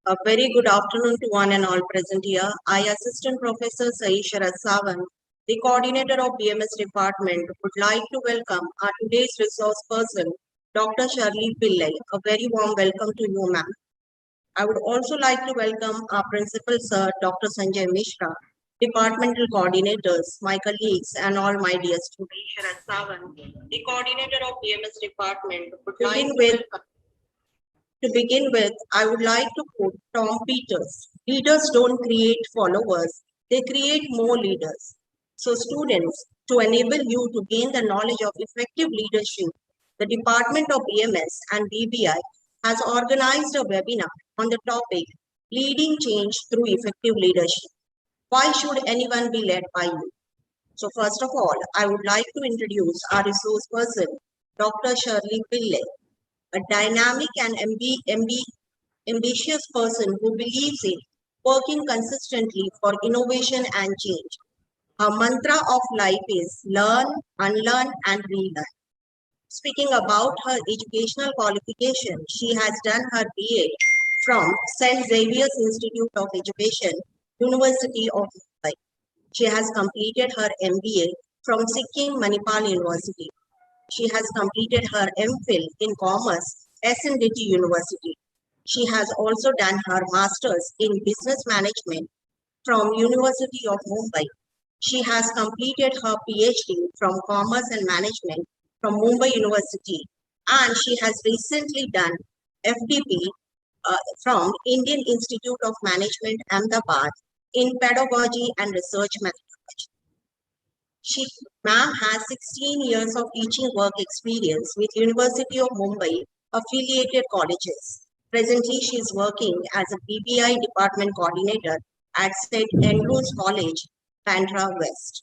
A very good afternoon to one and all present here. I, Assistant Professor Saishara Savan, the coordinator of BMS department, would like to welcome our today's resource person, Dr. Shirley Pillay. A very warm welcome to you, ma'am. I would also like to welcome our principal, sir, Dr. Sanjay Mishra, departmental coordinators, my colleagues, and all my dear students. Saishara Savan, the coordinator of BMS department, would to begin with, I would like to quote Tom Peters. Leaders don't create followers, they create more leaders. So students, to enable you to gain the knowledge of effective leadership, the Department of BMS and BBI has organized a webinar on the topic Leading Change Through Effective Leadership. Why should anyone be led by you? So first of all, I would like to introduce our resource person, Dr. Shirley Pillay, a dynamic and ambitious person who believes in working consistently for innovation and change. Her mantra of life is learn, unlearn, and relearn. Speaking about her educational qualification, she has done her BA from St. Xavier's Institute of Education, University of Mumbai. She has completed her MBA from Sikkim Manipal University. She has completed her MPhil in Commerce, SLRTDC University. She has also done her Masters in Business Management from University of Mumbai. She has completed her PhD from Commerce and Management from Mumbai University, and she has recently done FDP from Indian Institute of Management, Ahmedabad, in Pedagogy and Research Methodology. Ma'am has 16 years of teaching work experience with University of Mumbai affiliated colleges. Presently, she is working as a BBI department coordinator at St. Andrews College, Bandra West.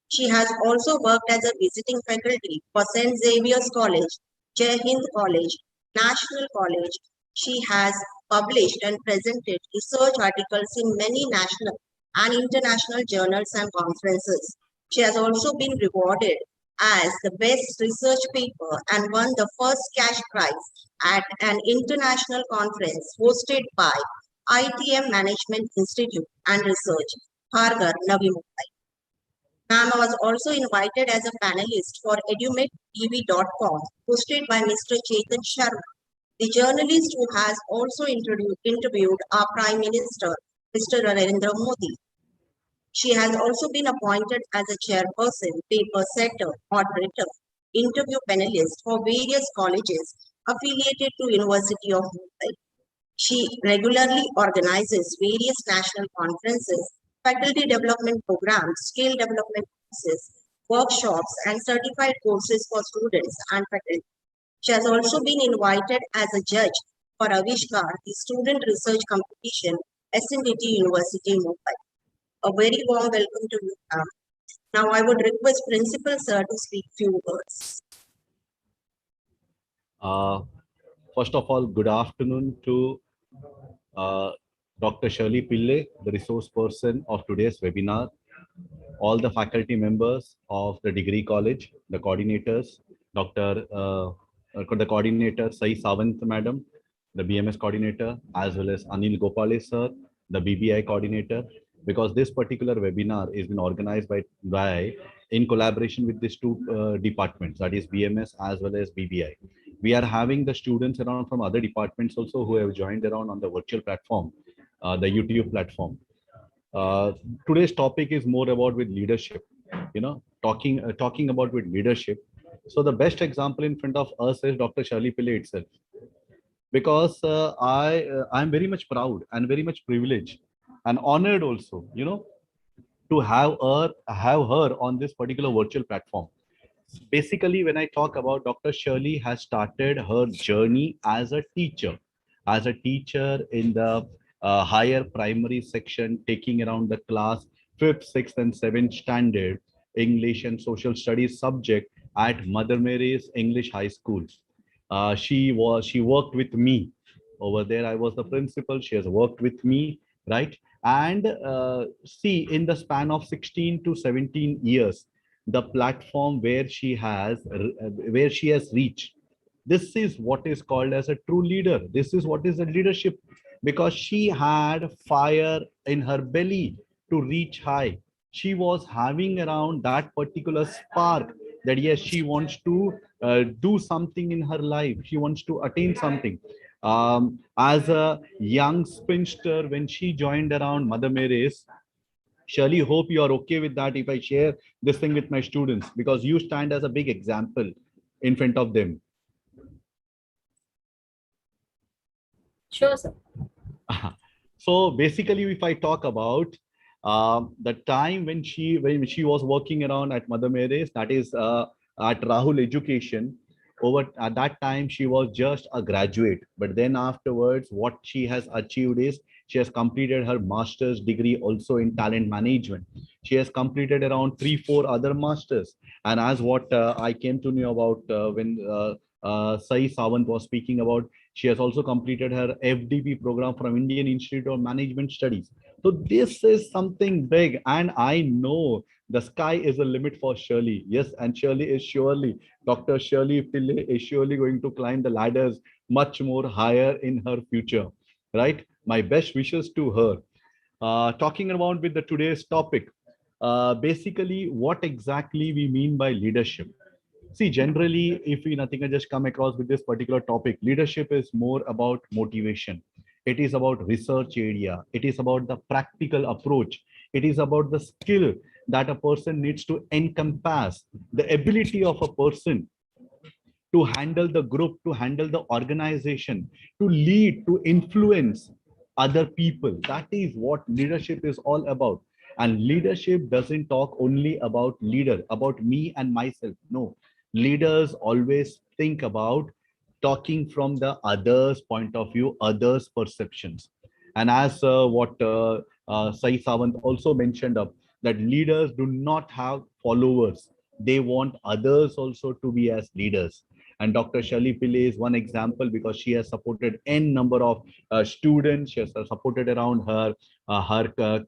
She has also worked as a visiting faculty for St. Xavier's College, Jai Hind College, National College. She has published and presented research articles in many national and international journals and conferences. She has also been rewarded as the best research paper and won the first cash prize at an international conference hosted by ITM Management Institute and Research, Hargar, Navi Mumbai. Ma'am was also invited as a panelist for edumatetv.com, hosted by Mr. Chetan Sharma, the journalist who has also interviewed our Prime Minister, Mr. Narendra Modi. She has also been appointed as a chairperson, paper setter, moderator, interview panelist for various colleges affiliated to University of Mumbai. She regularly organizes various national conferences, faculty development programs, skill development courses, workshops, and certified courses for students and faculty. She has also been invited as a judge for Avishkar, the student research competition, SNDT University, Mumbai. A very warm welcome to you, ma'am. Now I would request Principal Sir to speak few words. First of all, good afternoon to Dr. Shirley Pillay, the resource person of today's webinar, all the faculty members of the degree college, the coordinators, the coordinator Sai Savant madam, the BMS coordinator, as well as Anil Gopale sir, the BBI coordinator, because this particular webinar is been organized by in collaboration with these two departments, that is BMS as well as BBI. We are having the students around from other departments also who have joined around on the virtual platform, the YouTube platform. Today's topic is more about with leadership, talking about with leadership. So the best example in front of us is Dr. Shirley Pillay itself, because I'm very much proud and very much privileged and honored also, to have her on this particular virtual platform. Basically, when I talk about Dr. Shirley has started her journey as a teacher in the higher primary section, taking around the class 5th, 6th, and 7th standard English and social studies subject at Mother Mary's English High School. She worked with me over there. I was the principal. She has worked with me, right? And see, in the span of 16 to 17 years, the platform where she has reached, this is what is called as a true leader. This is what is a leadership because she had fire in her belly to reach high. She was having around that particular spark that yes, she wants to do something in her life. She wants to attain something. As a young spinster, when she joined around Mother Mary's, Shirley, hope you are okay with that if I share this thing with my students, because you stand as a big example in front of them. Sure, sir. So basically, if I talk about the time when she was working around at Mother Mary's, that is at Rahul Education. Over at that time, she was just a graduate. But then afterwards, what she has achieved is she has completed her master's degree also in talent management. She has completed around 3, 4 other masters. And as what I came to know about when Sai Sawant was speaking about, she has also completed her FDP program from Indian Institute of Management Studies. So this is something big, and I know the sky is the limit for Shirley. Yes, and Shirley is surely, Dr. Shirley Pillay is surely going to climb the ladders much more higher in her future, right? My best wishes to her. Talking about with the today's topic, basically what exactly we mean by leadership. See, generally, if we nothing, I just come across with this particular topic. Leadership is more about motivation. It is about research area. It is about the practical approach. It is about the skill that a person needs to encompass, the ability of a person to handle the group, to handle the organization, to lead, to influence other people. That is what leadership is all about. And leadership doesn't talk only about leader, about me and myself. No, leaders always think about talking from the others' point of view, others' perceptions. And as what Sai Sawant also mentioned up, that leaders do not have followers. They want others also to be as leaders. And Dr. Shirley Pillay is one example because she has supported n number of students. She has supported around her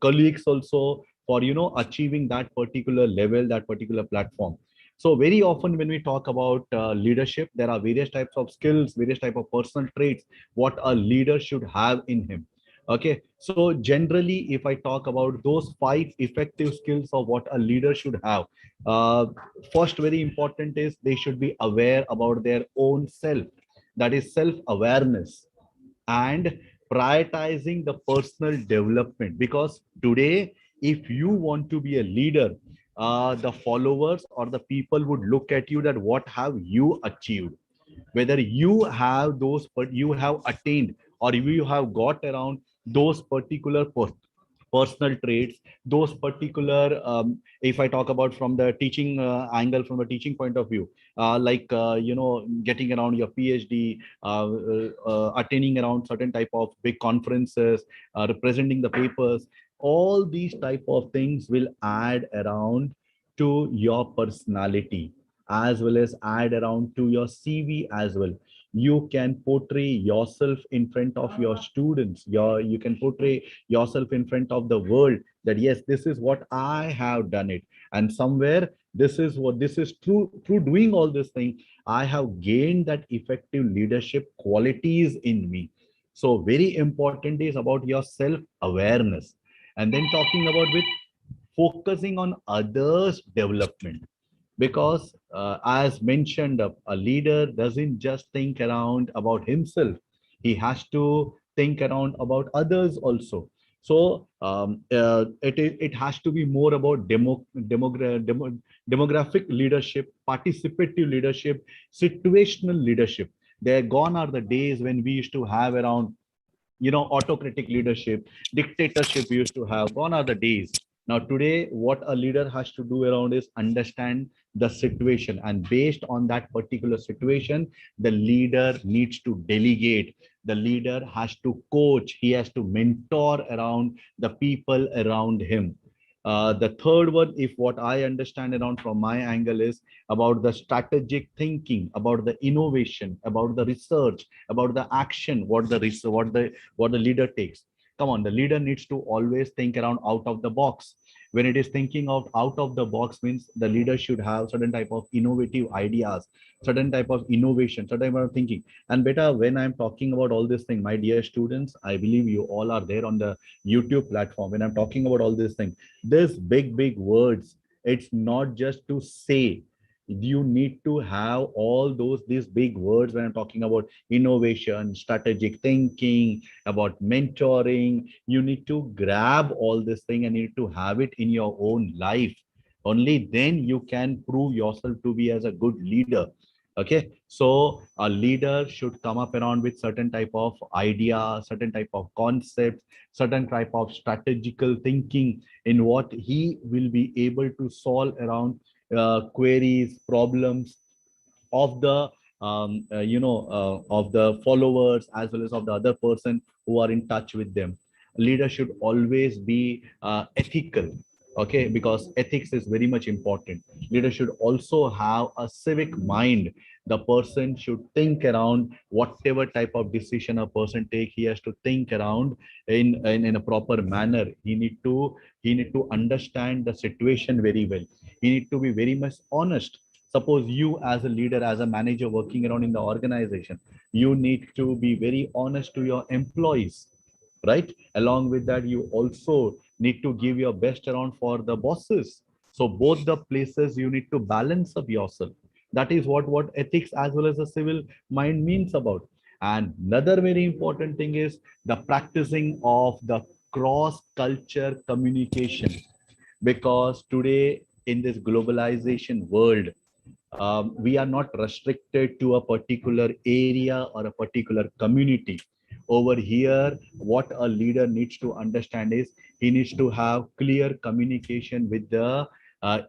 colleagues also for achieving that particular level, that particular platform. So very often when we talk about leadership, there are various types of skills, various type of personal traits what a leader should have in him. Okay, so generally, if I talk about those 5 effective skills of what a leader should have, uh, first very important is they should be aware about their own self. That is self-awareness and prioritizing the personal development. Because today, if you want to be a leader, the followers or the people would look at you that what have you achieved, whether you have those, but you have attained or you have got around those particular personal traits, those particular if I talk about from the teaching angle, from a teaching point of view, like getting around your PhD, attaining around certain type of big conferences, representing the papers, all these type of things will add around to your personality, as well as add around to your CV as well. You can portray yourself in front of your students, you can portray yourself in front of the world that yes, this is what I have done it, and somewhere this is what, this is through doing all this thing I have gained that effective leadership qualities in me. So very important is about your self awareness, and then talking about with focusing on others development. Because as mentioned, a leader doesn't just think around about himself, he has to think around about others also. So it has to be more about demographic leadership, participative leadership, situational leadership. There gone are the days when we used to have around autocratic leadership, dictatorship we used to have. Gone are the days. Now today what a leader has to do around is understand the situation, and based on that particular situation the leader needs to delegate, the leader has to coach, he has to mentor around the people around him. The third one, if what I understand around from my angle, is about the strategic thinking, about the innovation, about the research, about the action, what the leader takes. Come on, the leader needs to always think around out of the box. When it is thinking of out of the box means the leader should have certain type of innovative ideas, certain type of innovation, certain type of thinking. And beta, when I'm talking about all this thing, my dear students, I believe you all are there on the YouTube platform. When I'm talking about all this thing, this big words, it's not just to say. You need to have all these big words when I'm talking about innovation, strategic thinking, about mentoring. You need to grab all this thing and you need to have it in your own life. Only then you can prove yourself to be as a good leader. Okay, so a leader should come up around with certain type of idea, certain type of concepts, certain type of strategical thinking in what he will be able to solve around queries, problems of the of the followers as well as of the other person who are in touch with them. Leader should always be ethical, okay, because ethics is very much important. Leader should also have a civic mind. The person should think around whatever type of decision a person take. He has to think around in a proper manner. He need to understand the situation very well. He need to be very much honest. Suppose you as a leader, as a manager working around in the organization, you need to be very honest to your employees, right? Along with that, you also need to give your best around for the bosses. So both the places you need to balance of yourself. That is what ethics as well as the civil mind means about. And another very important thing is the practicing of the cross culture communication, because today in this globalization world, we are not restricted to a particular area or a particular community. Over here, what a leader needs to understand is he needs to have clear communication with the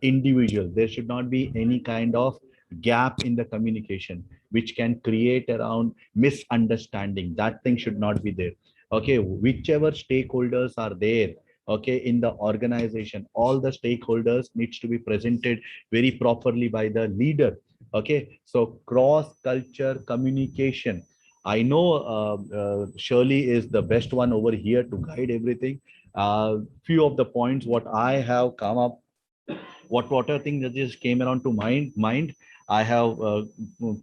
individual. There should not be any kind of gap in the communication which can create around misunderstanding. That thing should not be there. Okay, whichever stakeholders are there, okay, in the organization, all the stakeholders needs to be presented very properly by the leader. Okay, so cross culture communication, I know Shirley is the best one over here to guide everything. Few of the points what I have come up, what are things that just came around to mind, I have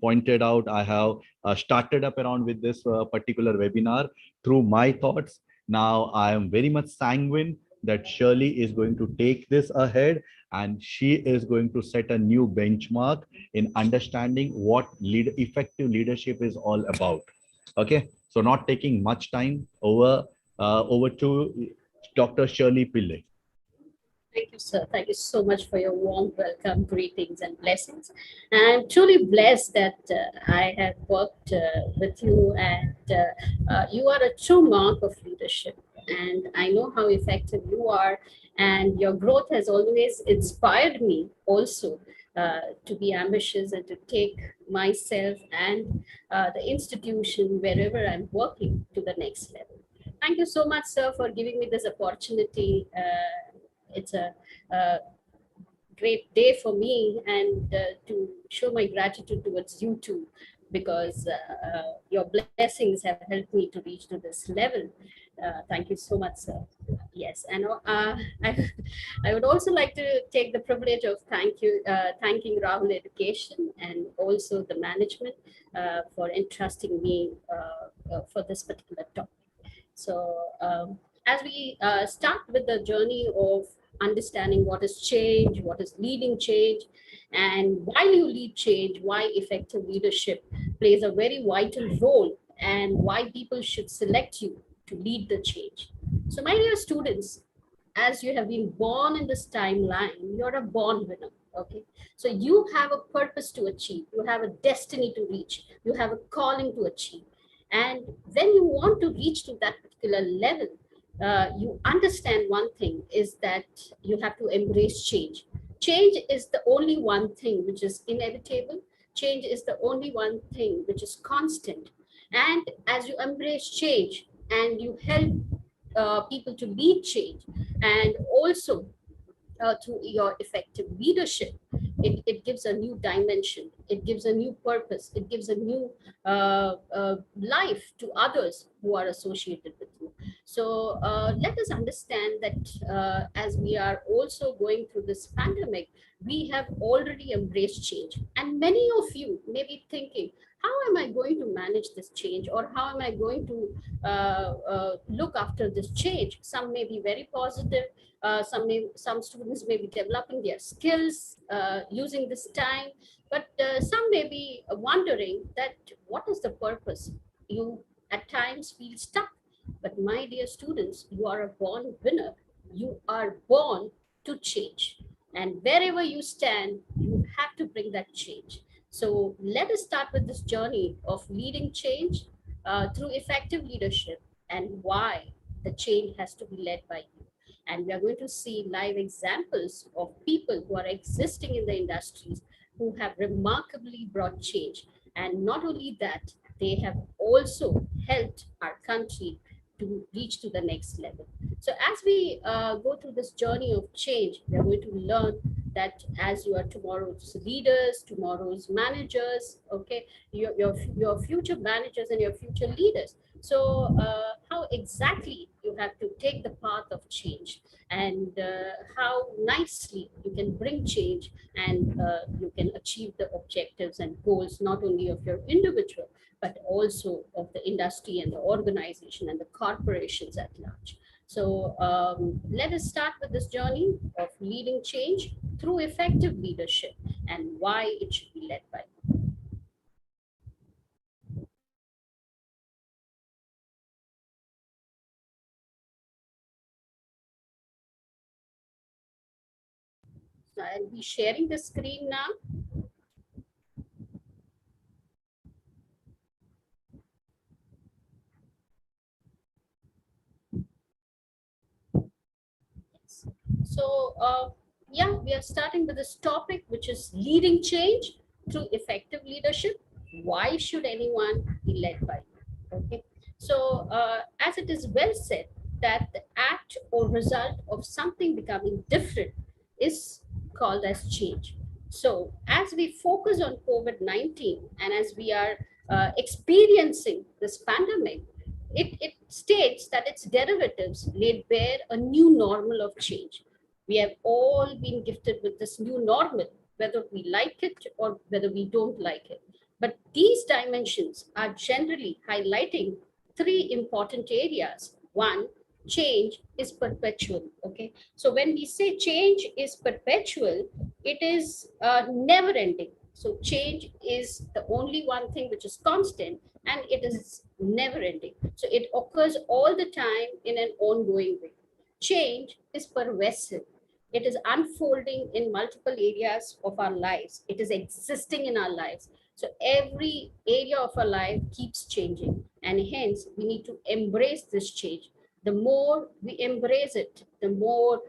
pointed out. I have started up around with this particular webinar through my thoughts. Now I am very much sanguine that Shirley is going to take this ahead, and she is going to set a new benchmark in understanding what effective leadership is all about. Okay, so not taking much time, over to Dr. Shirley Pillay. Thank you, sir. Thank you so much for your warm welcome, greetings, and blessings. And I'm truly blessed that I have worked with you, and you are a true mark of leadership. And I know how effective you are, and your growth has always inspired me also to be ambitious and to take myself and the institution wherever I'm working to the next level. Thank you so much, sir, for giving me this opportunity. It's a great day for me, and to show my gratitude towards you too, because your blessings have helped me to reach to this level. Thank you so much, sir. Yes, and I would also like to take the privilege of thanking Rahul Education and also the management for entrusting me for this particular topic. So as we start with the journey of understanding what is change, what is leading change, and why you lead change, why effective leadership plays a very vital role, and why people should select you to lead the change. So my dear students, as you have been born in this timeline, you're a born winner. Okay, so you have a purpose to achieve, you have a destiny to reach, you have a calling to achieve. And when you want to reach to that particular level, you understand one thing is that you have to embrace change. Change is the only one thing which is inevitable. Change is the only one thing which is constant. And as you embrace change and you help people to lead change, and also through your effective leadership, it gives a new dimension, it gives a new purpose, it gives a new life to others who are associated with you. So let us understand that as we are also going through this pandemic, we have already embraced change. And many of you may be thinking, how am I going to manage this change, or how am I going to look after this change? Some may be very positive. Some students may be developing their skills using this time, but some may be wondering that what is the purpose. You at times feel stuck, but my dear students, you are a born winner. You are born to change, and wherever you stand, you have to bring that change. So let us start with this journey of leading change through effective leadership, and why the change has to be led by you. And we are going to see live examples of people who are existing in the industries who have remarkably brought change. And not only that, they have also helped our country to reach to the next level. So as we go through this journey of change, we are going to learn that as you are tomorrow's leaders, tomorrow's managers, okay, your future managers and your future leaders. So how exactly you have to take the path of change, and how nicely you can bring change, and you can achieve the objectives and goals not only of your individual but also of the industry and the organization and the corporations at large. So let us start with this journey of leading change through effective leadership, and why it should be led by. So I'll be sharing the screen now. So, yeah, we are starting with this topic, which is leading change through effective leadership. Why should anyone be led by you? Okay. So, as it is well said, that the act or result of something becoming different is called as change. So, as we focus on COVID-19 and as we are experiencing this pandemic, it states that its derivatives laid bare a new normal of change. We have all been gifted with this new normal, whether we like it or whether we don't like it. But these dimensions are generally highlighting three important areas. One, change is perpetual. Okay. So when we say change is perpetual, it is never ending. So change is the only one thing which is constant, and it is never ending. So it occurs all the time in an ongoing way. Change is pervasive. It is unfolding in multiple areas of our lives. It is existing in our lives. So every area of our life keeps changing, and hence we need to embrace this change. The more we embrace it, the more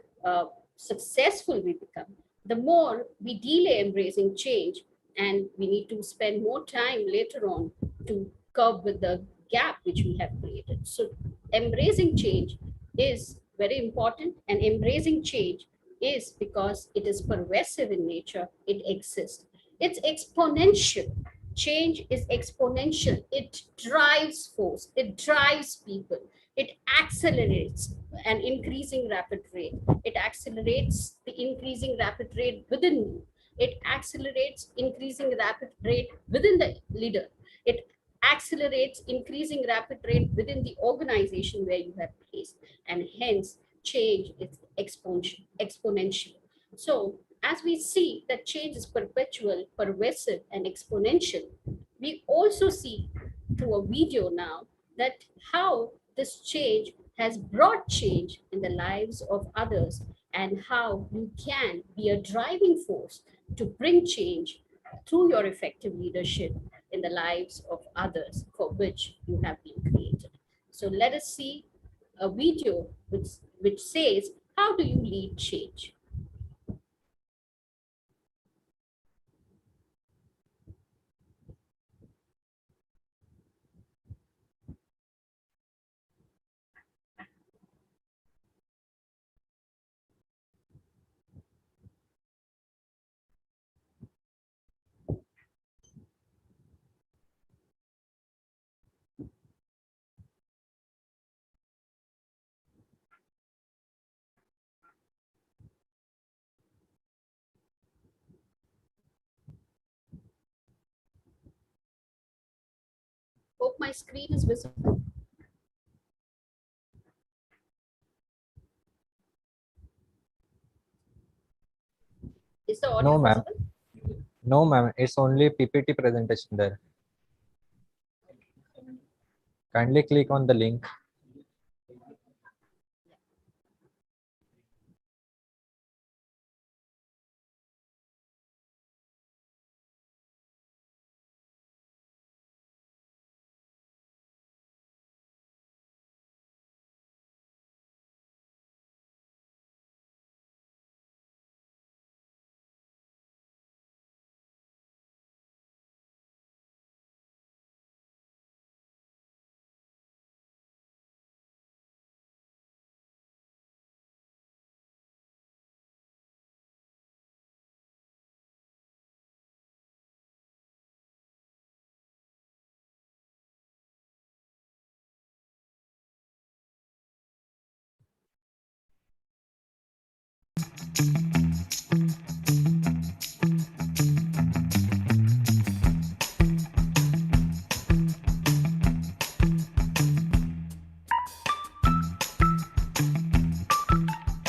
successful we become. The more we delay embracing change, and we need to spend more time later on to curb with the gap which we have created. So embracing change is very important, and embracing change is because it is pervasive in nature, it exists. It's exponential. Change is exponential. It drives force, it drives people, it accelerates an increasing rapid rate. It accelerates the increasing rapid rate within you. It accelerates increasing rapid rate within the leader. It accelerates increasing rapid rate within the organization where you have placed, and hence change is exponential. So as we see that change is perpetual, pervasive, and exponential, we also see through a video now that how this change has brought change in the lives of others, and how you can be a driving force to bring change through your effective leadership in the lives of others for which you have been created. So let us see a video which says, how do you lead change? hope my screen is visible. Is the audio No, ma'am. visible? No, ma'am. It's only PPT presentation there. Kindly click on the link.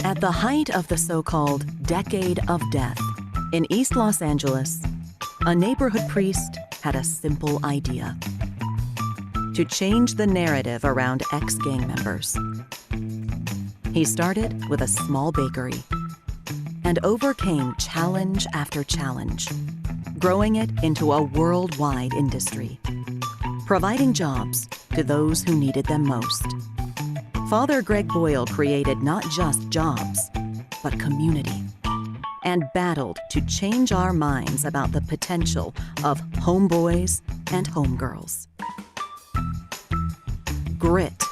At the height of the so-called Decade of Death in East Los Angeles, a neighborhood priest had a simple idea: to change the narrative around ex-gang members. He started with a small bakery and overcame challenge after challenge, growing it into a worldwide industry, providing jobs to those who needed them most. Father Greg Boyle created not just jobs, but community, and battled to change our minds about the potential of homeboys and homegirls. Grit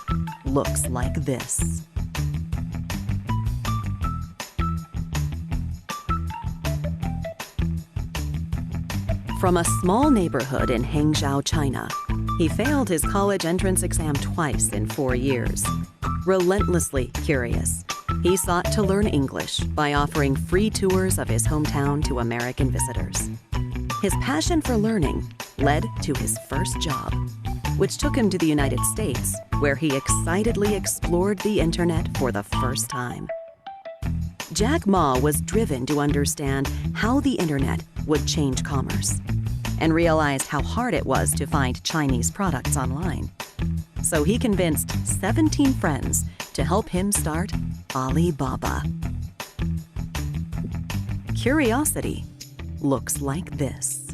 looks like this. From a small neighborhood in Hangzhou, China, he failed his college entrance exam twice in 4 years. Relentlessly curious, he sought to learn English by offering free tours of his hometown to American visitors. His passion for learning led to his first job, which took him to the United States, where he excitedly explored the internet for the first time. Jack Ma was driven to understand how the internet would change commerce, and realized how hard it was to find Chinese products online. So he convinced 17 friends to help him start Alibaba. Curiosity looks like this.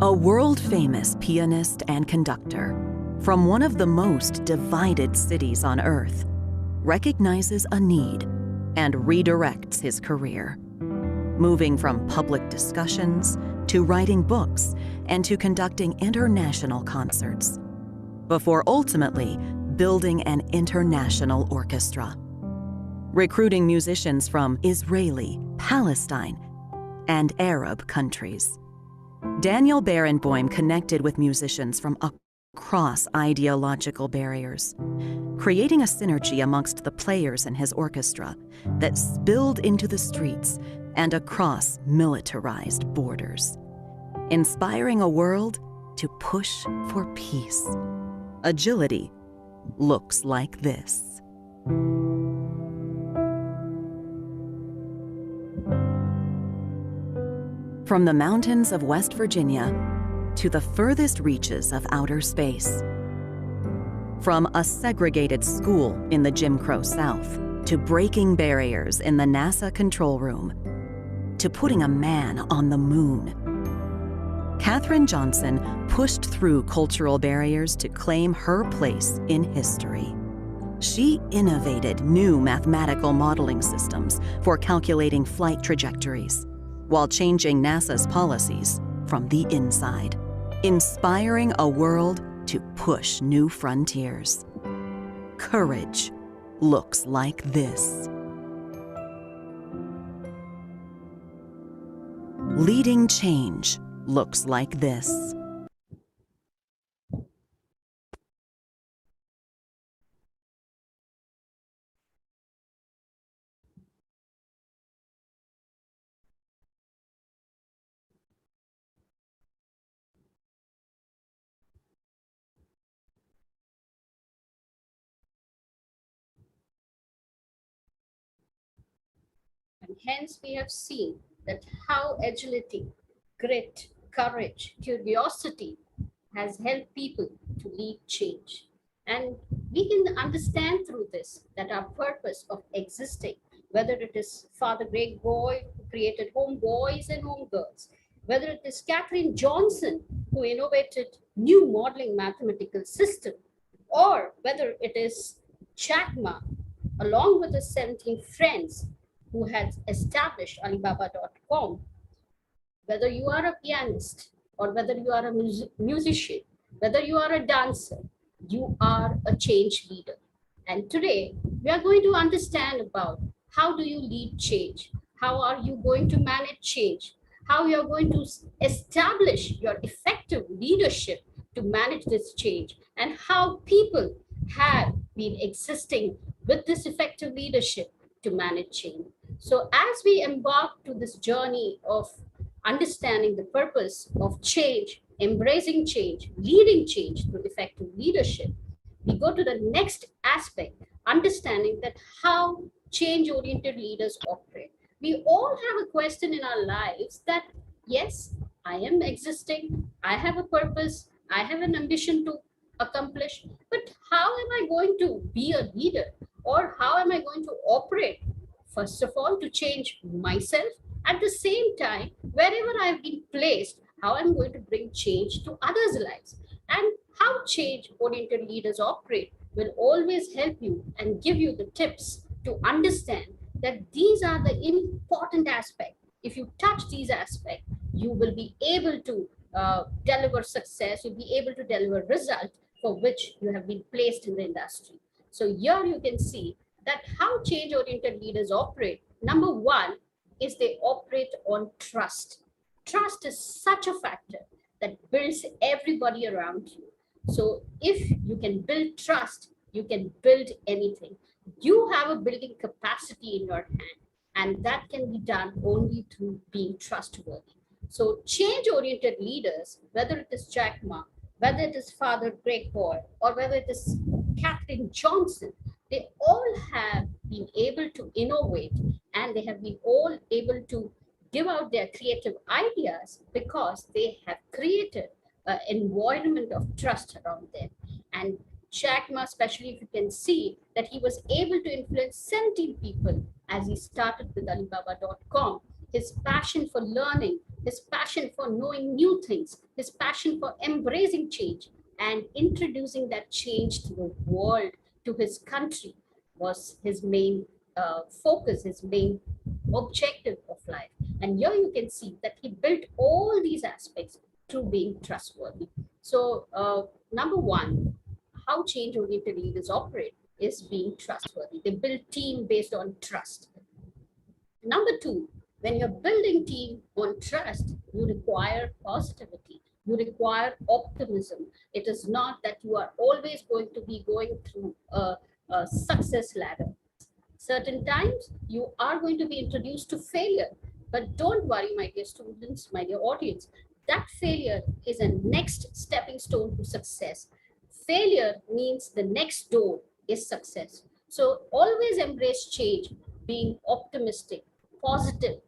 A world-famous pianist and conductor from one of the most divided cities on Earth recognizes a need and redirects his career, moving from public discussions to writing books and to conducting international concerts, before ultimately building an international orchestra, recruiting musicians from Israeli, Palestine, and Arab countries. Daniel Barenboim connected with musicians from across ideological barriers, creating a synergy amongst the players in his orchestra that spilled into the streets and across militarized borders, inspiring a world to push for peace. Agility looks like this. From the mountains of West Virginia to the furthest reaches of outer space. From a segregated school in the Jim Crow South to breaking barriers in the NASA control room to putting a man on the moon. Katherine Johnson pushed through cultural barriers to claim her place in history. She innovated new mathematical modeling systems for calculating flight trajectories, while changing NASA's policies from the inside, inspiring a world to push new frontiers. Courage looks like this. Leading change looks like this. hence we have seen that how agility, grit, courage, curiosity has helped people to lead change. And we can understand through this that our purpose of existing, whether it is Father Greg Boy, who created home boys and home girls, whether it is Catherine Johnson, who innovated new modeling mathematical system, or whether it is Jack Ma, along with his 17 friends who had established Alibaba.com, whether you are a pianist or whether you are a musician, whether you are a dancer, you are a change leader. And today we are going to understand about how do you lead change? How are you going to manage change? How you are going to establish your effective leadership to manage this change, and how people have been existing with this effective leadership to manage change. So as we embark to this journey of understanding the purpose of change, embracing change, leading change through effective leadership, we go to the next aspect, understanding that how change-oriented leaders operate. We all have a question in our lives that, yes, I am existing, I have a purpose, I have an ambition to accomplish, but how am I going to be a leader? Or how am I going to operate? First of all, to change myself. At the same time, wherever I've been placed, how I'm going to bring change to others' lives. And how change-oriented leaders operate will always help you and give you the tips to understand that these are the important aspects. If you touch these aspects, you will be able to deliver success, you'll be able to deliver result for which you have been placed in the industry. So here you can see that how change-oriented leaders operate. Number one is they operate on trust. Trust is such a factor that builds everybody around you. So if you can build trust, you can build anything. You have a building capacity in your hand, and that can be done only through being trustworthy. So change-oriented leaders, whether it is Jack Ma, whether it is Father Greg Boy, or whether it is Catherine Johnson, they all have been able to innovate, and they have been all able to give out their creative ideas because they have created an environment of trust around them. And Jack Ma, especially, if you can see that he was able to influence 17 people as he started with Alibaba.com. His passion for learning, his passion for knowing new things, his passion for embracing change and introducing that change to the world, to his country, was his main focus, his main objective of life. And here you can see that he built all these aspects through being trustworthy. So number one, how change-oriented leaders operate is being trustworthy. They build team based on trust. Number two, when you're building team on trust, you require positivity. You require optimism. It is not that you are always going to be going through a success ladder. Certain times you are going to be introduced to failure, but don't worry, my dear students, my dear audience, that failure is a next stepping stone to success. Failure means the next door is success. So always embrace change, being optimistic, positive,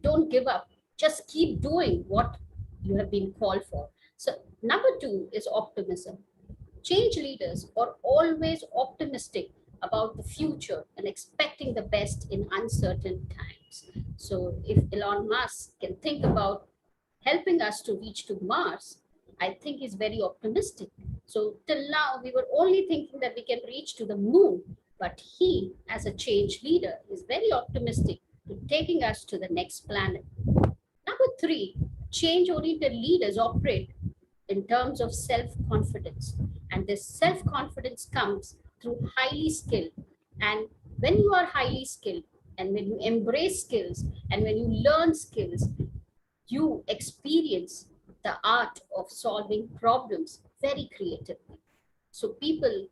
don't give up, just keep doing what you have been called for. So number two is optimism. Change leaders are always optimistic about the future and expecting the best in uncertain times. So if Elon Musk can think about helping us to reach to Mars, I think he's very optimistic. So till now, we were only thinking that we can reach to the moon, but he, as a change leader, is very optimistic to taking us to the next planet. Number three, change-oriented leaders operate in terms of self-confidence. And this self-confidence comes through highly skilled. And when you are highly skilled, and when you embrace skills, and when you learn skills, you experience the art of solving problems very creatively. So people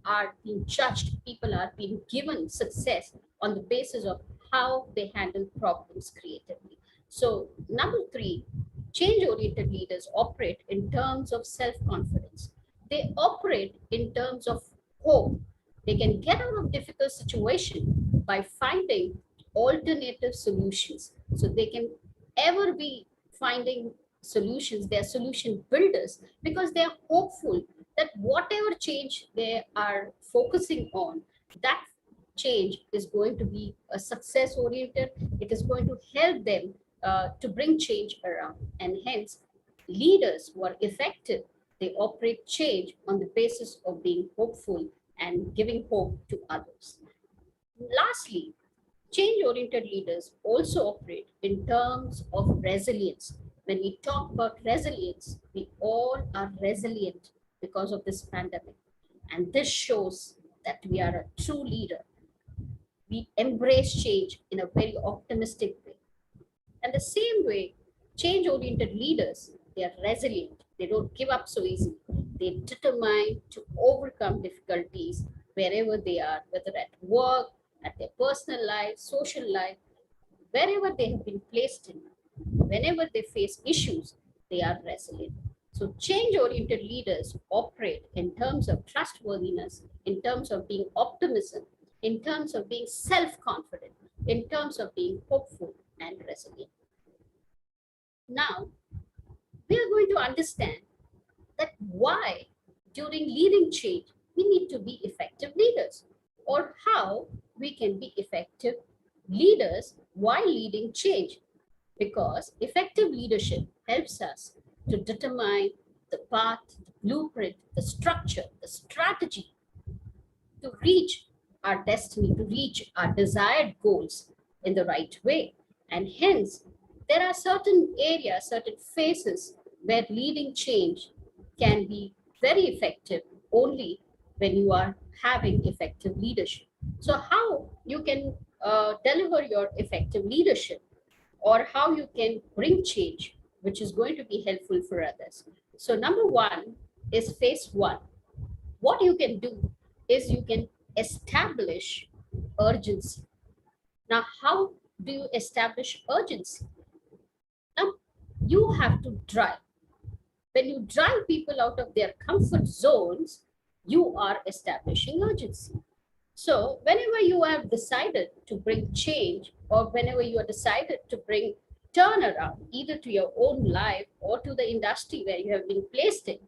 are being judged, people are being given success on the basis of how they handle problems creatively. So number three, change-oriented leaders operate in terms of self-confidence. They operate in terms of hope. They can get out of difficult situation by finding alternative solutions. So they can ever be finding solutions. They're solution builders because they're hopeful that whatever change they are focusing on, that change is going to be a success oriented. It is going to help them to bring change around. And hence, leaders who are effective, they operate change on the basis of being hopeful and giving hope to others. Lastly, change-oriented leaders also operate in terms of resilience. When we talk about resilience, we all are resilient because of this pandemic. And this shows that we are a true leader. We embrace change in a very optimistic way. And the same way, change-oriented leaders, they are resilient. They don't give up so easily. They determine to overcome difficulties wherever they are, whether at work, at their personal life, social life, wherever they have been placed in. Whenever they face issues, they are resilient. So change-oriented leaders operate in terms of trustworthiness, in terms of being optimism, in terms of being self-confident, in terms of being hopeful and resilient. Now, we are going to understand that why during leading change, we need to be effective leaders, or how we can be effective leaders while leading change. Because effective leadership helps us to determine the path, the blueprint, the structure, the strategy to reach our destiny, to reach our desired goals in the right way. And hence, there are certain areas, certain phases where leading change can be very effective only when you are having effective leadership. So how you can deliver your effective leadership, or how you can bring change, which is going to be helpful for others. So number one is phase one. What you can do is you can establish urgency. Now, how do you establish urgency? Now, you have to drive. When you drive people out of their comfort zones, you are establishing urgency. So whenever you have decided to bring change, or whenever you are decided to bring turnaround, either to your own life or to the industry where you have been placed in,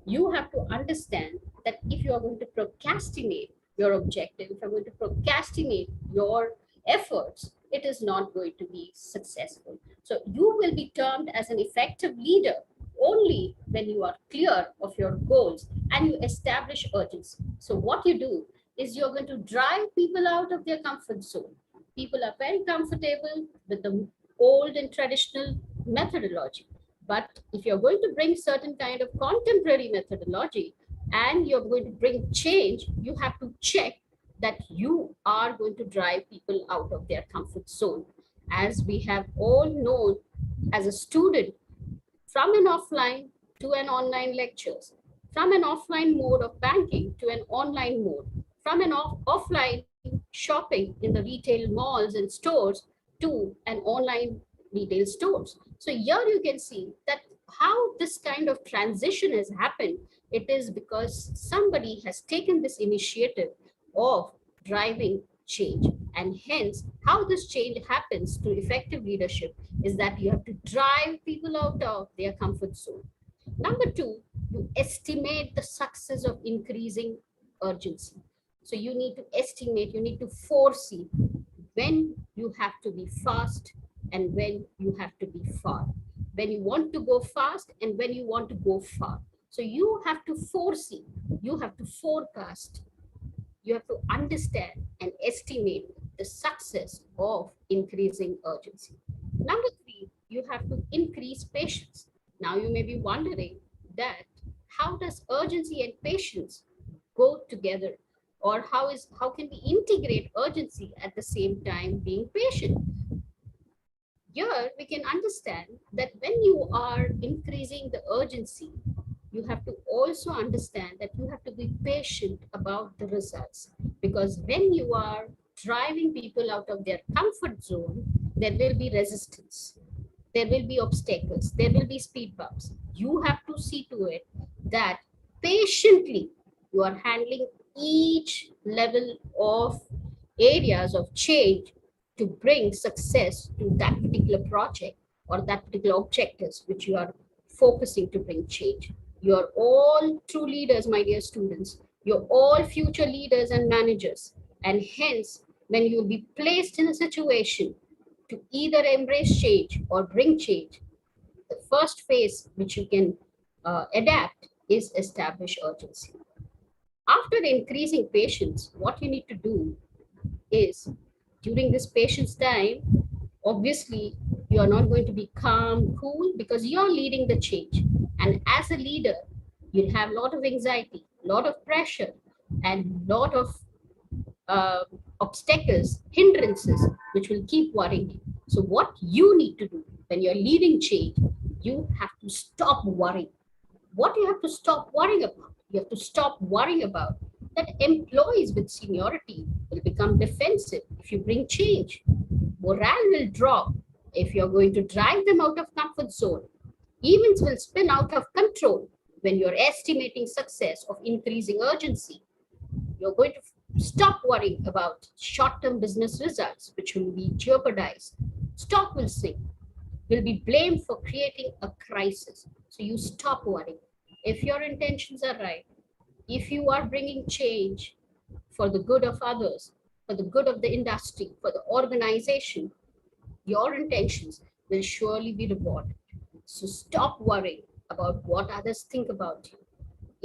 you have to understand that if you are going to procrastinate your objective, if you're going to procrastinate your efforts, it is not going to be successful. So you will be termed as an effective leader only when you are clear of your goals and you establish urgency. So what you do is you're going to drive people out of their comfort zone. People are very comfortable with the old and traditional methodology. But if you're going to bring certain kind of contemporary methodology and you're going to bring change, you have to check that you are going to drive people out of their comfort zone. As we have all known as a student, from an offline to an online lectures, from an offline mode of banking to an online mode, from an offline shopping in the retail malls and stores to an online retail stores. So here you can see that how this kind of transition has happened. It is because somebody has taken this initiative of driving change. And hence, how this change happens to effective leadership is that you have to drive people out of their comfort zone. Number two, you estimate the success of increasing urgency. So you need to estimate, you need to foresee when you have to be fast and when you have to be far, when you want to go fast and when you want to go far. So you have to foresee, you have to forecast, you have to understand and estimate the success of increasing urgency. Number three, you have to increase patience. Now you may be wondering that how does urgency and patience go together, or how can we integrate urgency at the same time being patient? Here we can understand that when you are increasing the urgency, you have to also understand that you have to be patient about the results, because when you are driving people out of their comfort zone, there will be resistance, there will be obstacles, there will be speed bumps. You have to see to it that patiently you are handling each level of areas of change to bring success to that particular project or that particular objectives which you are focusing to bring change. You're all true leaders, my dear students. You're all future leaders and managers. And hence, when you'll be placed in a situation to either embrace change or bring change, the first phase which you can adapt is establish urgency. After increasing patience, what you need to do is during this patience time, obviously you are not going to be calm, cool, because you're leading the change. And as a leader, you'll have a lot of anxiety, a lot of pressure, and a lot of obstacles, hindrances, which will keep worrying you. So what you need to do when you're leading change, you have to stop worrying. What you have to stop worrying about? You have to stop worrying about that employees with seniority will become defensive if you bring change. Morale will drop if you're going to drive them out of comfort zone. Events will spin out of control when you're estimating success of increasing urgency. You're going to stop worrying about short-term business results, which will be jeopardized. Stock will sink, will be blamed for creating a crisis. So you stop worrying. If your intentions are right, if you are bringing change for the good of others, for the good of the industry, for the organization, your intentions will surely be rewarded. So stop worrying about what others think about you.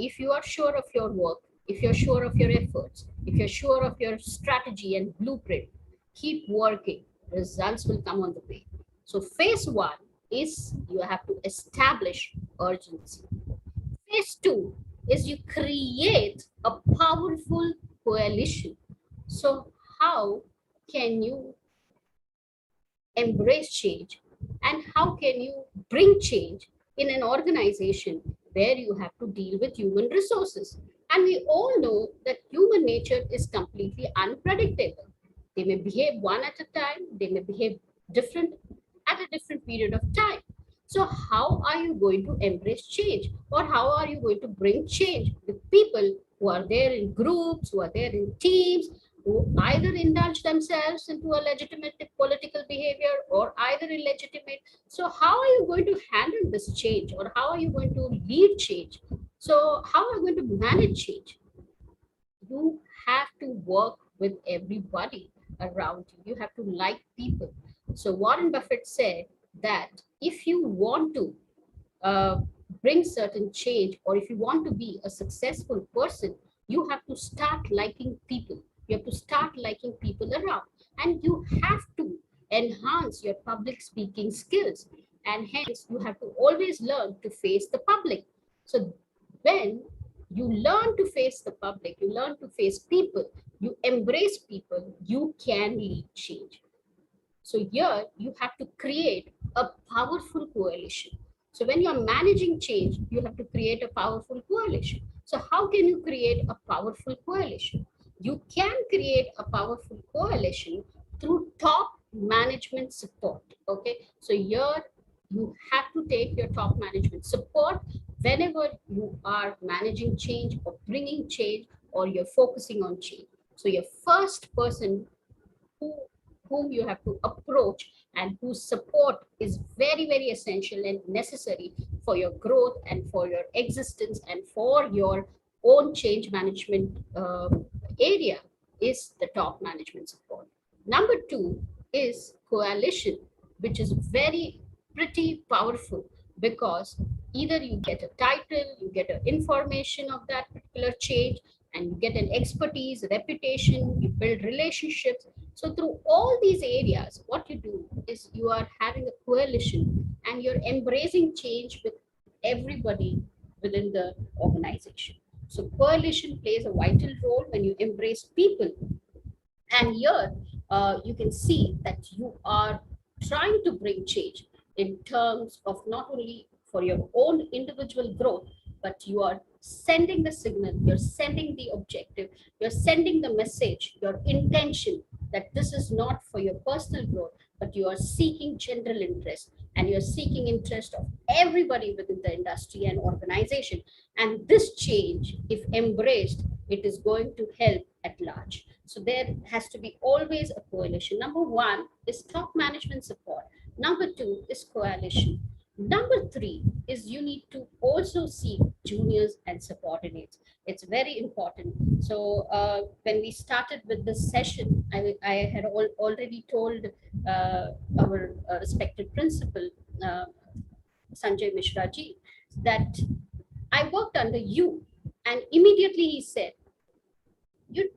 If you are sure of your work, if you're sure of your efforts, if you're sure of your strategy and blueprint, keep working. Results will come on the way. So phase one is you have to establish urgency. Phase two is you create a powerful coalition. So how can you embrace change and how can you bring change in an organization where you have to deal with human resources? And we all know that human nature is completely unpredictable. They may behave one at a time, they may behave different at a different period of time. So how are you going to embrace change, or how are you going to bring change with people who are there in groups, who are there in teams, who either indulge themselves into a legitimate political behavior or either illegitimate? So how are you going to handle this change, or how are you going to lead change? So how are you going to manage change? You have to work with everybody around you. You have to like people. So Warren Buffett said that if you want to bring certain change, or if you want to be a successful person, you have to start liking people. You have to start liking people around, and you have to enhance your public speaking skills. And hence, you have to always learn to face the public. So when you learn to face the public, you learn to face people, you embrace people, you can lead change. So here you have to create a powerful coalition. So when you're managing change, you have to create a powerful coalition. So how can you create a powerful coalition? You can create a powerful coalition through top management support. Okay, so here you have to take your top management support whenever you are managing change or bringing change or you're focusing on change. So your first person whom you have to approach and whose support is very, very essential and necessary for your growth and for your existence and for your own change management area is the top management support. Number two is coalition, which is very pretty powerful, because either you get a title, you get an information of that particular change, and you get an expertise, reputation, you build relationships. So through all these areas, what you do is you are having a coalition and you're embracing change with everybody within the organization. So coalition plays a vital role when you embrace people. And here you can see that you are trying to bring change in terms of not only for your own individual growth, but you are sending the signal, you're sending the objective, you're sending the message, your intention that this is not for your personal growth, but you are seeking general interest and you're seeking interest of everybody within the industry and organization. And this change, if embraced, it is going to help at large. So there has to be always a coalition. Number one is top management support. Number two is coalition. Number three is you need to also see juniors and subordinates. It's very important. So when we started with this session, I had already told our respected principal, Sanjay Mishra ji, that I worked under you. And immediately he said, you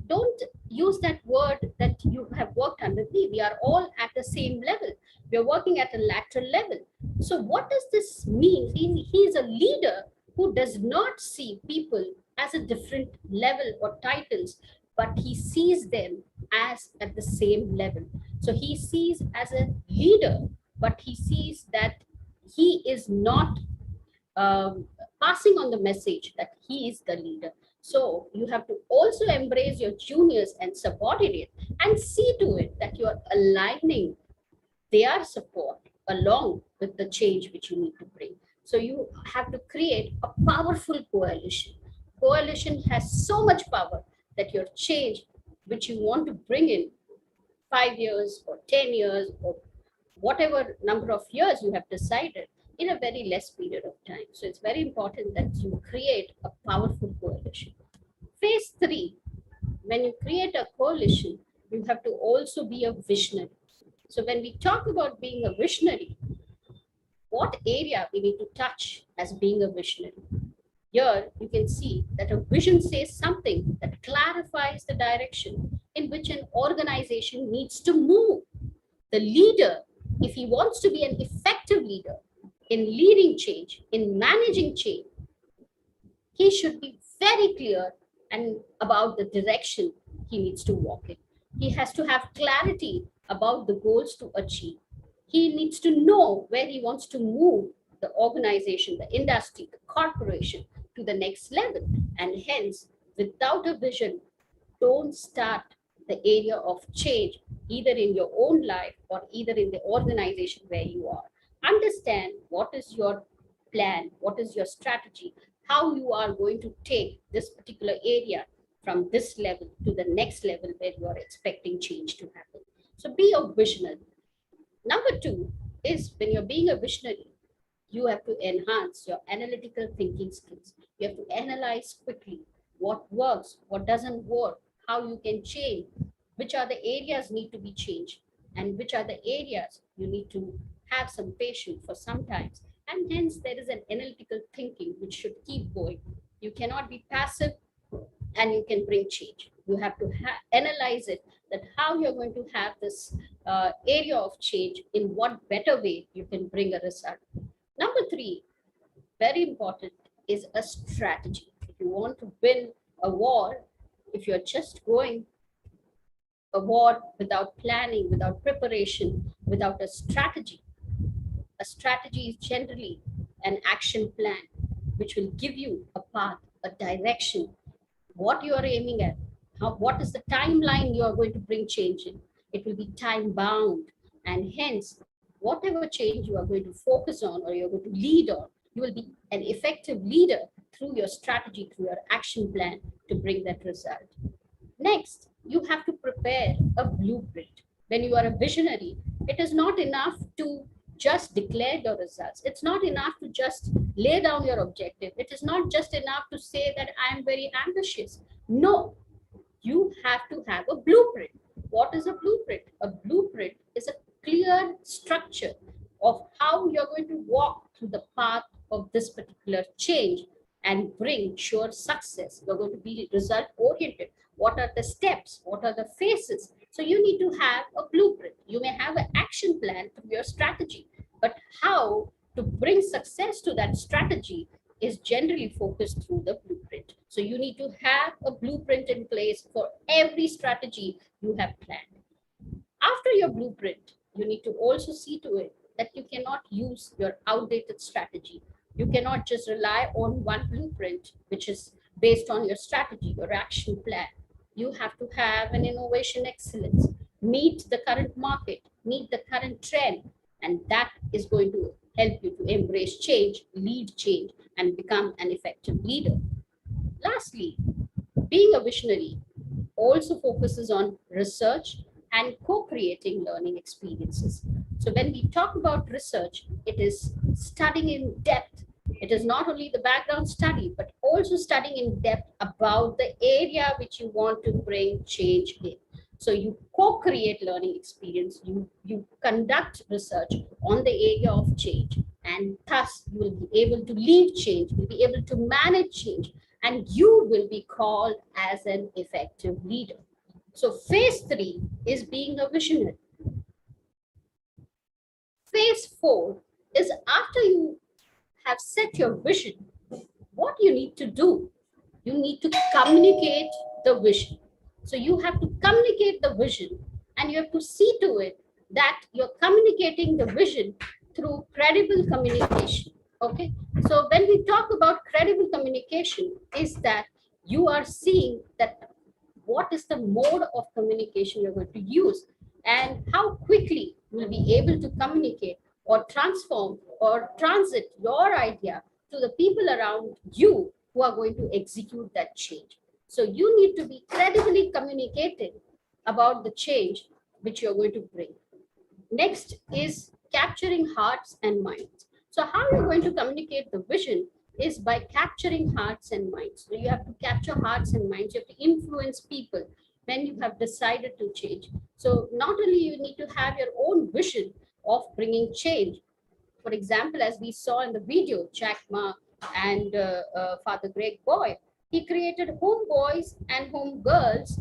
don't use that word that you have worked under me. We are all at the same level. We are working at a lateral level. So what does this mean? He is a leader who does not see people as a different level or titles, but he sees them as at the same level. So he sees as a leader, but he sees that he is not passing on the message that he is the leader. So you have to also embrace your juniors and subordinates and see to it that you are aligning their support along with the change which you need to bring. So you have to create a powerful coalition. Coalition has so much power that your change, which you want to bring in 5 years or 10 years or whatever number of years you have decided, in a very less period of time. So it's very important that you create a powerful coalition. Phase 3, when you create a coalition, you have to also be a visionary. So when we talk about being a visionary, what area we need to touch as being a visionary? Here you can see that a vision says something that clarifies the direction in which an organization needs to move. The leader, if he wants to be an effective leader, in leading change, in managing change, he should be very clear and about the direction he needs to walk in. He has to have clarity about the goals to achieve. He needs to know where he wants to move the organization, the industry, the corporation to the next level. And hence, without a vision, don't start the area of change, either in your own life or either in the organization where you are. Understand what is your plan, what is your strategy, how you are going to take this particular area from this level to the next level where you are expecting change to happen. So be a visionary. Number two is when you're being a visionary, you have to enhance your analytical thinking skills. You have to analyze quickly what works, what doesn't work, how you can change, which are the areas need to be changed, and which are the areas you need to have some patience for sometimes. And hence there is an analytical thinking which should keep going. You cannot be passive and you can bring change. You have to analyze it, that how you're going to have this area of change, in what better way you can bring a result. Number three, very important, is a strategy. If you want to win a war, if you're just going a war without planning, without preparation, without a strategy is generally an action plan which will give you a path, a direction, what you are aiming at, what is the timeline you are going to bring change in. It will be time bound, and hence whatever change you are going to focus on or you're going to lead on, you will be an effective leader through your strategy, through your action plan to bring that result. Next, you have to prepare a blueprint. When you are a visionary, it is not enough to just declare your results. It's not enough to just lay down your objective. It is not just enough to say that I am very ambitious. No, you have to have a blueprint. What is a blueprint? A blueprint is a clear structure of how you're going to walk through the path of this particular change and bring sure success. You're going to be result oriented. What are the steps? What are the phases? So you need to have a blueprint. You may have an action plan through your strategy, but how to bring success to that strategy is generally focused through the blueprint. So you need to have a blueprint in place for every strategy you have planned. After your blueprint, you need to also see to it that you cannot use your outdated strategy. You cannot just rely on one blueprint, which is based on your strategy, your action plan. You have to have an innovation excellence, meet the current market, meet the current trend, and that is going to help you to embrace change, lead change, and become an effective leader. Lastly, being a visionary, also focuses on research and co-creating learning experiences. So when we talk about research, it is studying in depth. It is not only the background study, but also studying in depth about the area which you want to bring change in. So you co-create learning experience, you conduct research on the area of change, and thus you will be able to lead change, you'll be able to manage change, and you will be called as an effective leader. So phase 3 is being a visionary. Phase 4 is after you have set your vision, what you need to do? You need to communicate the vision. So you have to communicate the vision, and you have to see to it that you're communicating the vision through credible communication. Okay. So when we talk about credible communication, is that you are seeing that what is the mode of communication you're going to use, and how quickly you'll be able to communicate or transform or transit your idea to the people around you who are going to execute that change. So you need to be credibly communicating about the change which you're going to bring. Next is capturing hearts and minds. So how you're going to communicate the vision is by capturing hearts and minds. So you have to capture hearts and minds. You have to influence people when you have decided to change. So not only you need to have your own vision of bringing change. For example, as we saw in the video, Jack Ma and Father Greg Boyd, he created home boys and home girls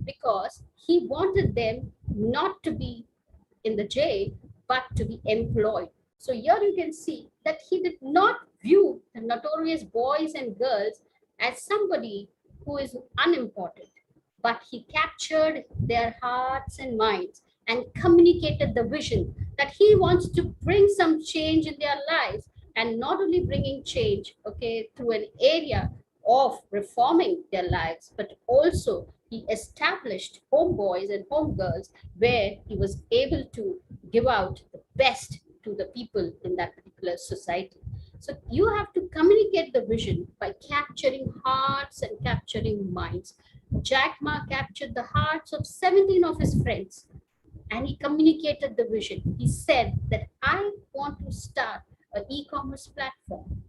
because he wanted them not to be in the jail, but to be employed. So here you can see that he did not view the notorious boys and girls as somebody who is unimportant, but he captured their hearts and minds and communicated the vision that he wants to bring some change in their lives, and not only bringing change, okay, through an area of reforming their lives, but also he established home boys and home girls where he was able to give out the best to the people in that particular society. So you have to communicate the vision by capturing hearts and capturing minds. Jack Ma captured the hearts of 17 of his friends, and he communicated the vision. He said that I want to start an e-commerce platform.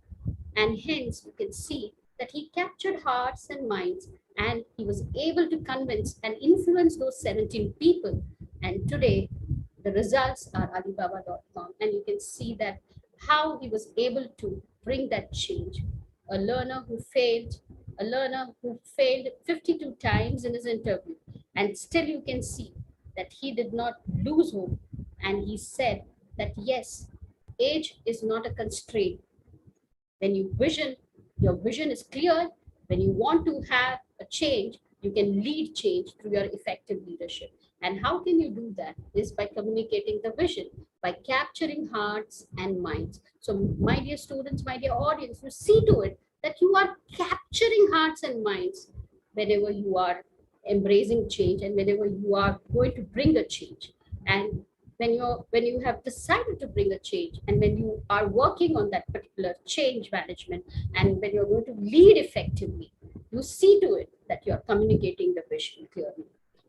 And hence you can see that he captured hearts and minds, and he was able to convince and influence those 17 people. And today the results are Alibaba.com, and you can see that how he was able to bring that change. A learner who failed 52 times in his interview, and still you can see that he did not lose hope, and he said that yes, age is not a constraint. When your vision is clear, when you want to have a change, you can lead change through your effective leadership. And how can you do that? Is by communicating the vision, by capturing hearts and minds. So my dear students, my dear audience, you see to it that you are capturing hearts and minds whenever you are embracing change and whenever you are going to bring a change. And when you have decided to bring a change, and when you are working on that particular change management, and when you're going to lead effectively, you see to it that you're communicating the vision clearly.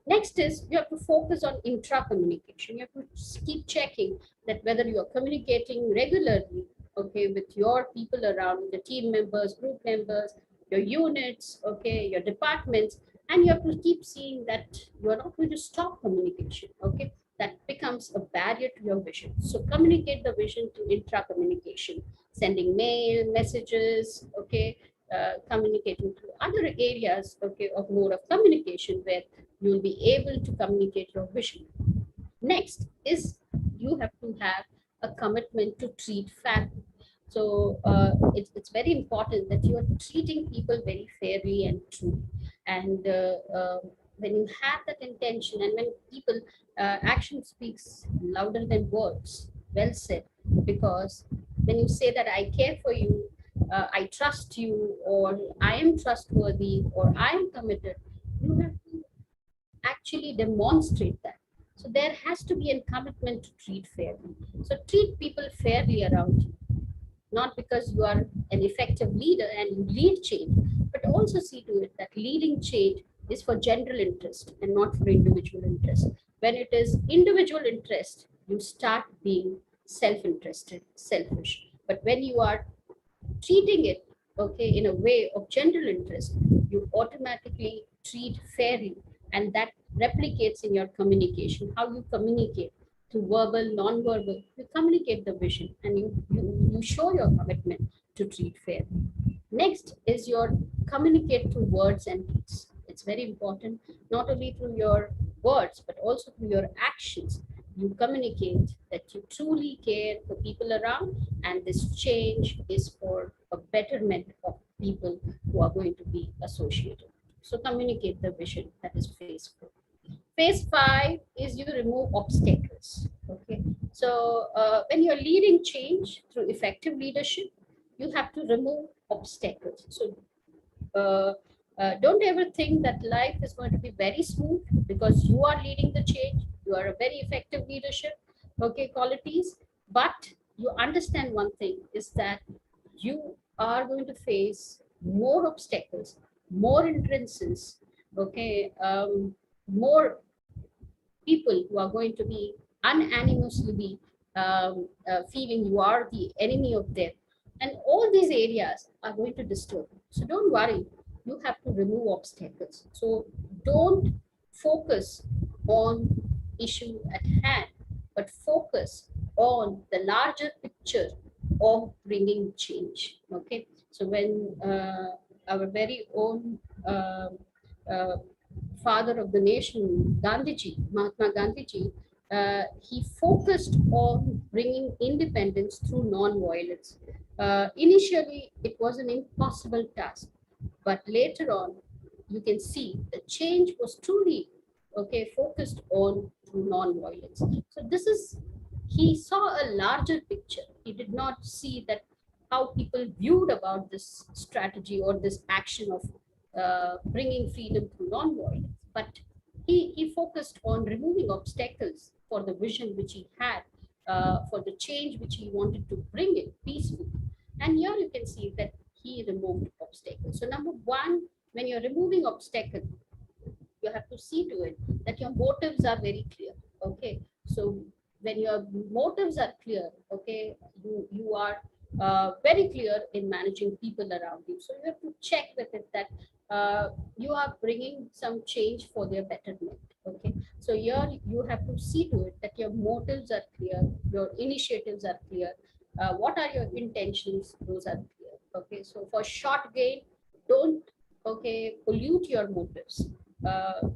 Next is you have to focus on intra-communication. You have to keep checking that whether you are communicating regularly, okay, with your people around, the team members, group members, your units, okay, your departments, and you have to keep seeing that you are not going to stop communication, okay. That becomes a barrier to your vision. So communicate the vision to intra-communication, sending mail, messages, okay, communicating to other areas, okay, of mode of communication where you will be able to communicate your vision. Next is you have to have a commitment to treat fairly. So it's very important that you are treating people very fairly and truly. And when you have that intention, and when people action speaks louder than words, well said, because when you say that I care for you, I trust you, or I am trustworthy, or I am committed, you have to actually demonstrate that. So there has to be a commitment to treat fairly. So treat people fairly around you, not because you are an effective leader and you lead change, but also see to it that leading change is for general interest and not for individual interest. When it is individual interest, you start being self-interested, selfish. But when you are treating it, okay, in a way of general interest, you automatically treat fairly, and that replicates in your communication. How you communicate through verbal, non-verbal, you communicate the vision, and you show your commitment to treat fair. Next is your communicate through words and deeds. It's very important, not only through your words, but also through your actions. You communicate that you truly care for people around, and this change is for a betterment of people who are going to be associated. So communicate the vision. That is phase 4. Phase 5 is you remove obstacles. Okay, so when you're leading change through effective leadership, you have to remove obstacles. So don't ever think that life is going to be very smooth because you are leading the change. You are a very effective leadership, okay, qualities. But you understand one thing is that you are going to face more obstacles, more hindrances, okay, more people who are going to be unanimously be feeling you are the enemy of them. And all these areas are going to disturb you. So don't worry, you have to remove obstacles. So don't focus on issue at hand, but focus on the larger picture of bringing change. Okay, so when our very own uh, father of the nation, Gandhiji, Mahatma Gandhiji, he focused on bringing independence through non-violence. Initially, it was an impossible task, but later on, you can see the change was truly focused on through non-violence. So this is, he saw a larger picture. He did not see that how people viewed about this strategy or this action of bringing freedom through non-violence, but he focused on removing obstacles for the vision which he had, for the change which he wanted to bring in peacefully. And here you can see that he removed obstacles. So number one, when you're removing obstacles, you have to see to it that your motives are very clear. Okay, so when your motives are clear, okay, you are very clear in managing people around you. So you have to check with it that you are bringing some change for their betterment. Okay, so here you have to see to it that your motives are clear, your initiatives are clear, what are your intentions, those are clear. Okay, so for short gain, don't pollute your motives.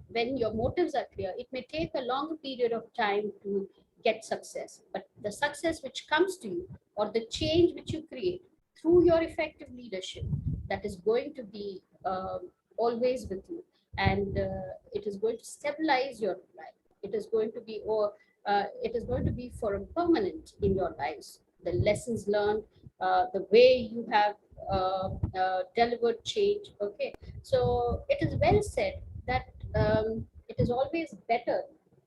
When your motives are clear, it may take a longer period of time to get success, but the success which comes to you or the change which you create through your effective leadership, that is going to be always with you, and it is going to stabilize your life. It is going to be, or it is going to be for a permanent in your lives. The lessons learned, the way you have delivered change. Okay, so it is well said that it is always better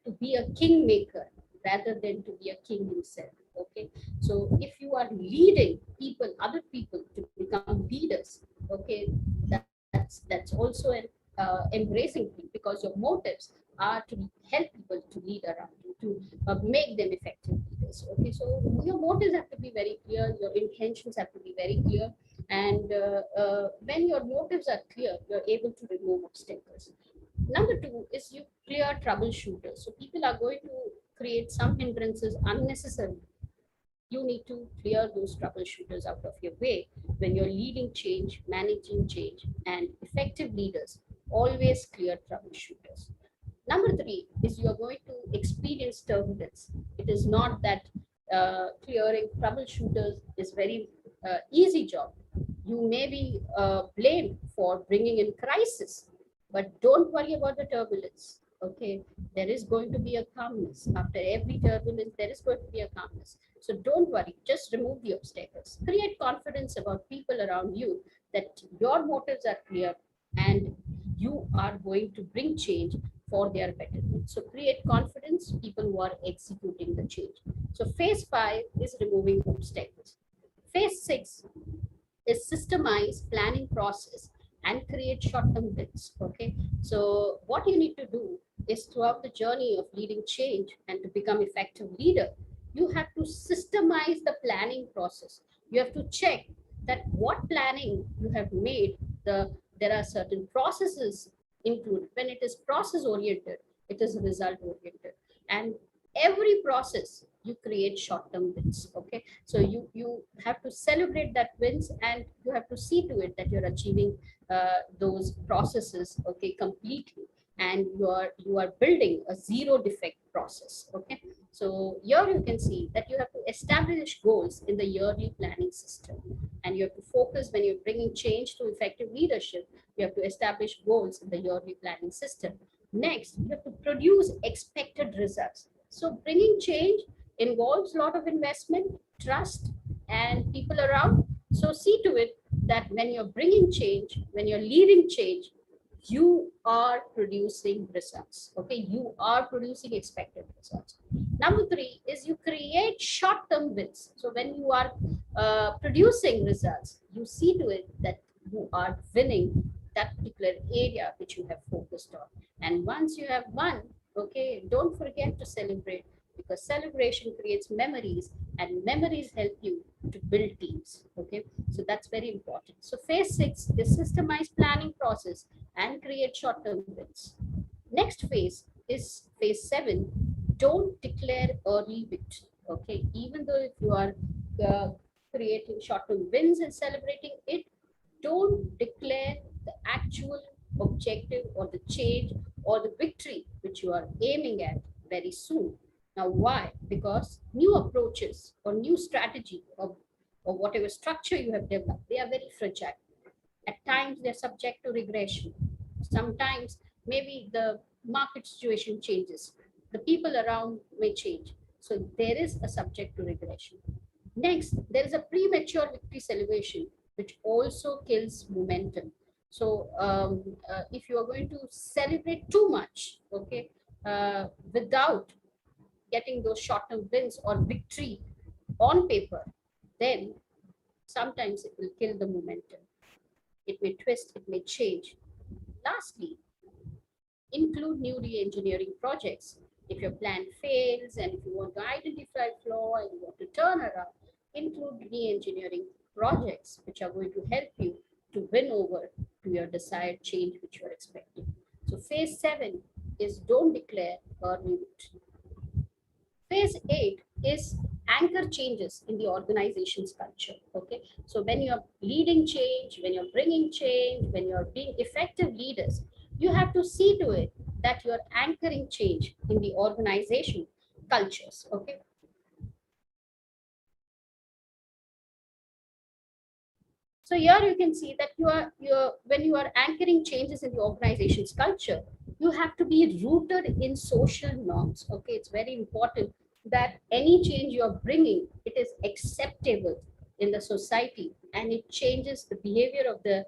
to be a kingmaker rather than to be a king himself. Okay, so if you are leading people, other people to become leaders, okay, that's also an embracing thing, because your motives are to help people to lead around you, to make them effective leaders. Okay, so your motives have to be very clear, your intentions have to be very clear, and when your motives are clear, you're able to remove obstacles. Number two is you clear troubleshooters. So people are going to create some hindrances unnecessarily. You need to clear those troubleshooters out of your way when you're leading change, managing change, and effective leaders always clear troubleshooters. Number three is you're going to experience turbulence. It is not that clearing troubleshooters is very easy job. You may be blamed for bringing in crisis, but don't worry about the turbulence. Okay, there is going to be a calmness after every turbulence. There is going to be a calmness. So don't worry. Just remove the obstacles. Create confidence about people around you that your motives are clear and you are going to bring change for their betterment. So create confidence, people who are executing the change. So phase 5 is removing obstacles. Phase 6 is systemize planning process and create short-term wins. Okay, so what you need to do is throughout the journey of leading change and to become effective leader, you have to systemize the planning process. You have to check that what planning you have made, there are certain processes included. When it is process oriented, it is result oriented, and every process you create short-term wins. Okay, so you have to celebrate that wins, and you have to see to it that you're achieving those processes, okay, completely, and you are building a zero defect process. Okay, so here you can see that you have to establish goals in the yearly planning system, and you have to focus when you're bringing change to effective leadership. You have to establish goals in the yearly planning system. Next, you have to produce expected results. So bringing change involves a lot of investment, trust, and people around. So see to it that when you're bringing change, when you're leading change, you are producing results. Okay, you are producing expected results. Number three is you create short-term wins. So when you are producing results, you see to it that you are winning that particular area which you have focused on. And once you have won, okay, don't forget to celebrate, because celebration creates memories, and memories help you to build teams. Okay, so that's very important. So phase 6 is systemize planning process and create short-term wins. Next phase is phase 7. Don't declare early victory. Okay, even though if you are creating short-term wins and celebrating it, don't declare the actual objective or the change or the victory which you are aiming at very soon. Now, why? Because new approaches or new strategy or whatever structure you have developed, they are very fragile. At times, they're subject to regression. Sometimes, maybe the market situation changes. The people around may change. So there is a subject to regression. Next, there is a premature victory celebration, which also kills momentum. So if you are going to celebrate too much, okay, without getting those short-term wins or victory on paper, then sometimes it will kill the momentum. It may twist, it may change. Lastly, include new re-engineering projects. If your plan fails and if you want to identify flaw and you want to turn around, include re-engineering projects which are going to help you to win over to your desired change which you are expecting. So phase 7 is don't declare early victory. Phase 8 is anchor changes in the organization's culture. Okay, so when you're leading change, when you're bringing change, when you're being effective leaders, you have to see to it that you're anchoring change in the organization cultures. Okay, so here you can see that when you are anchoring changes in the organization's culture, you have to be rooted in social norms. Okay, it's very important that any change you are bringing, it is acceptable in the society and it changes the behavior of the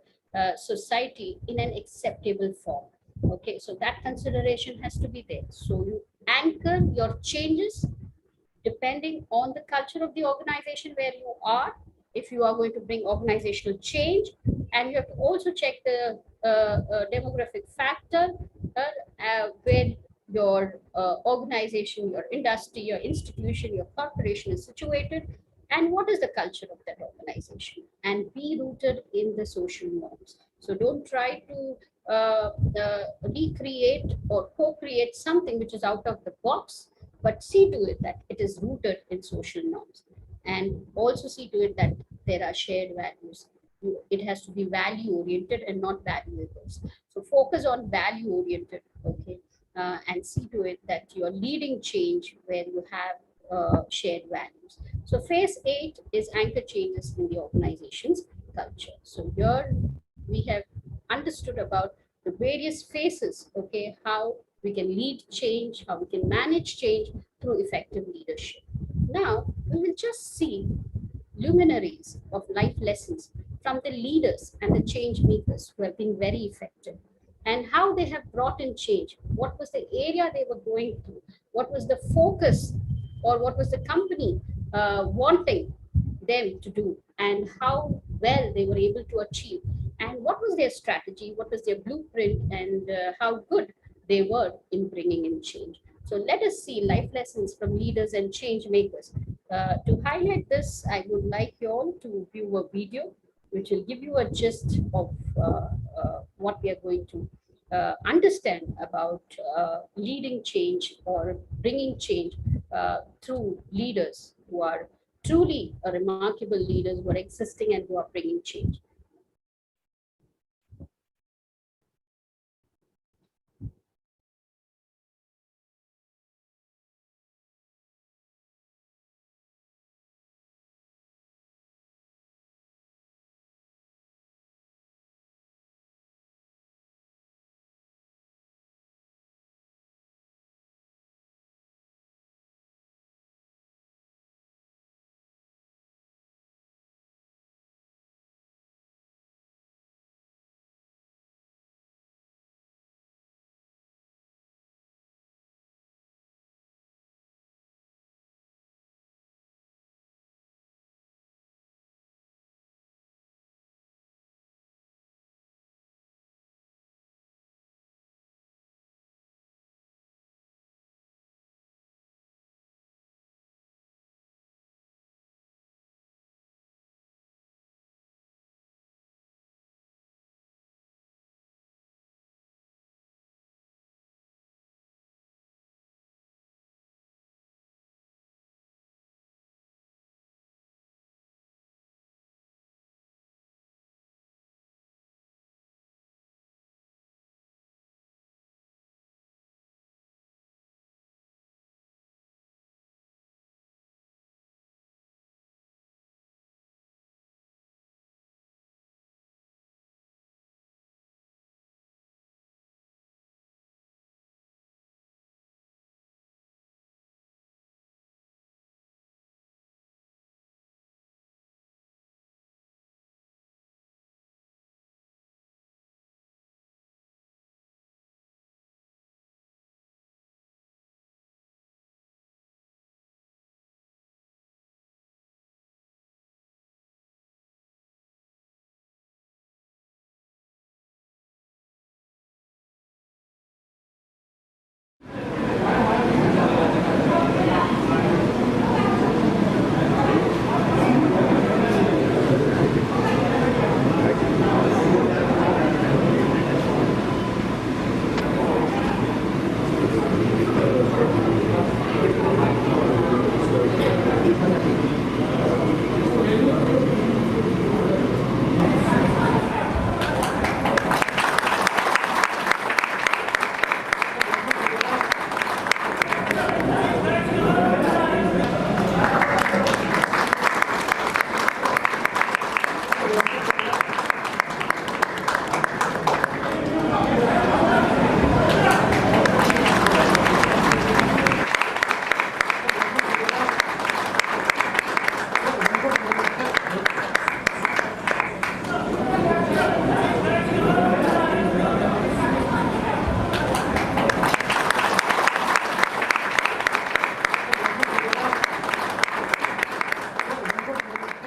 society in an acceptable form. Okay, so that consideration has to be there. So you anchor your changes depending on the culture of the organization where you are, if you are going to bring organizational change, and you have to also check the demographic factor where your organization, your industry, your institution, your corporation is situated, and what is the culture of that organization, and be rooted in the social norms. So don't try to recreate or co-create something which is out of the box, but see to it that it is rooted in social norms, and also see to it that there are shared values. It has to be value oriented and not value averse. So focus on value oriented, okay, and see to it that you are leading change where you have shared values. So phase 8 is anchor changes in the organization's culture. So here we have understood about the various phases, okay, how we can lead change, how we can manage change through effective leadership. Now, we will just see luminaries of life lessons from the leaders and the change makers who have been very effective, and how they have brought in change. What was the area they were going through? What was the focus, or what was the company wanting them to do? And how well they were able to achieve, and what was their strategy, what was their blueprint, and how good they were in bringing in change. So let us see life lessons from leaders and change makers. To highlight this, I would like you all to view a video which will give you a gist of what we are going to understand about leading change or bringing change through leaders who are truly a remarkable leaders who are existing and who are bringing change.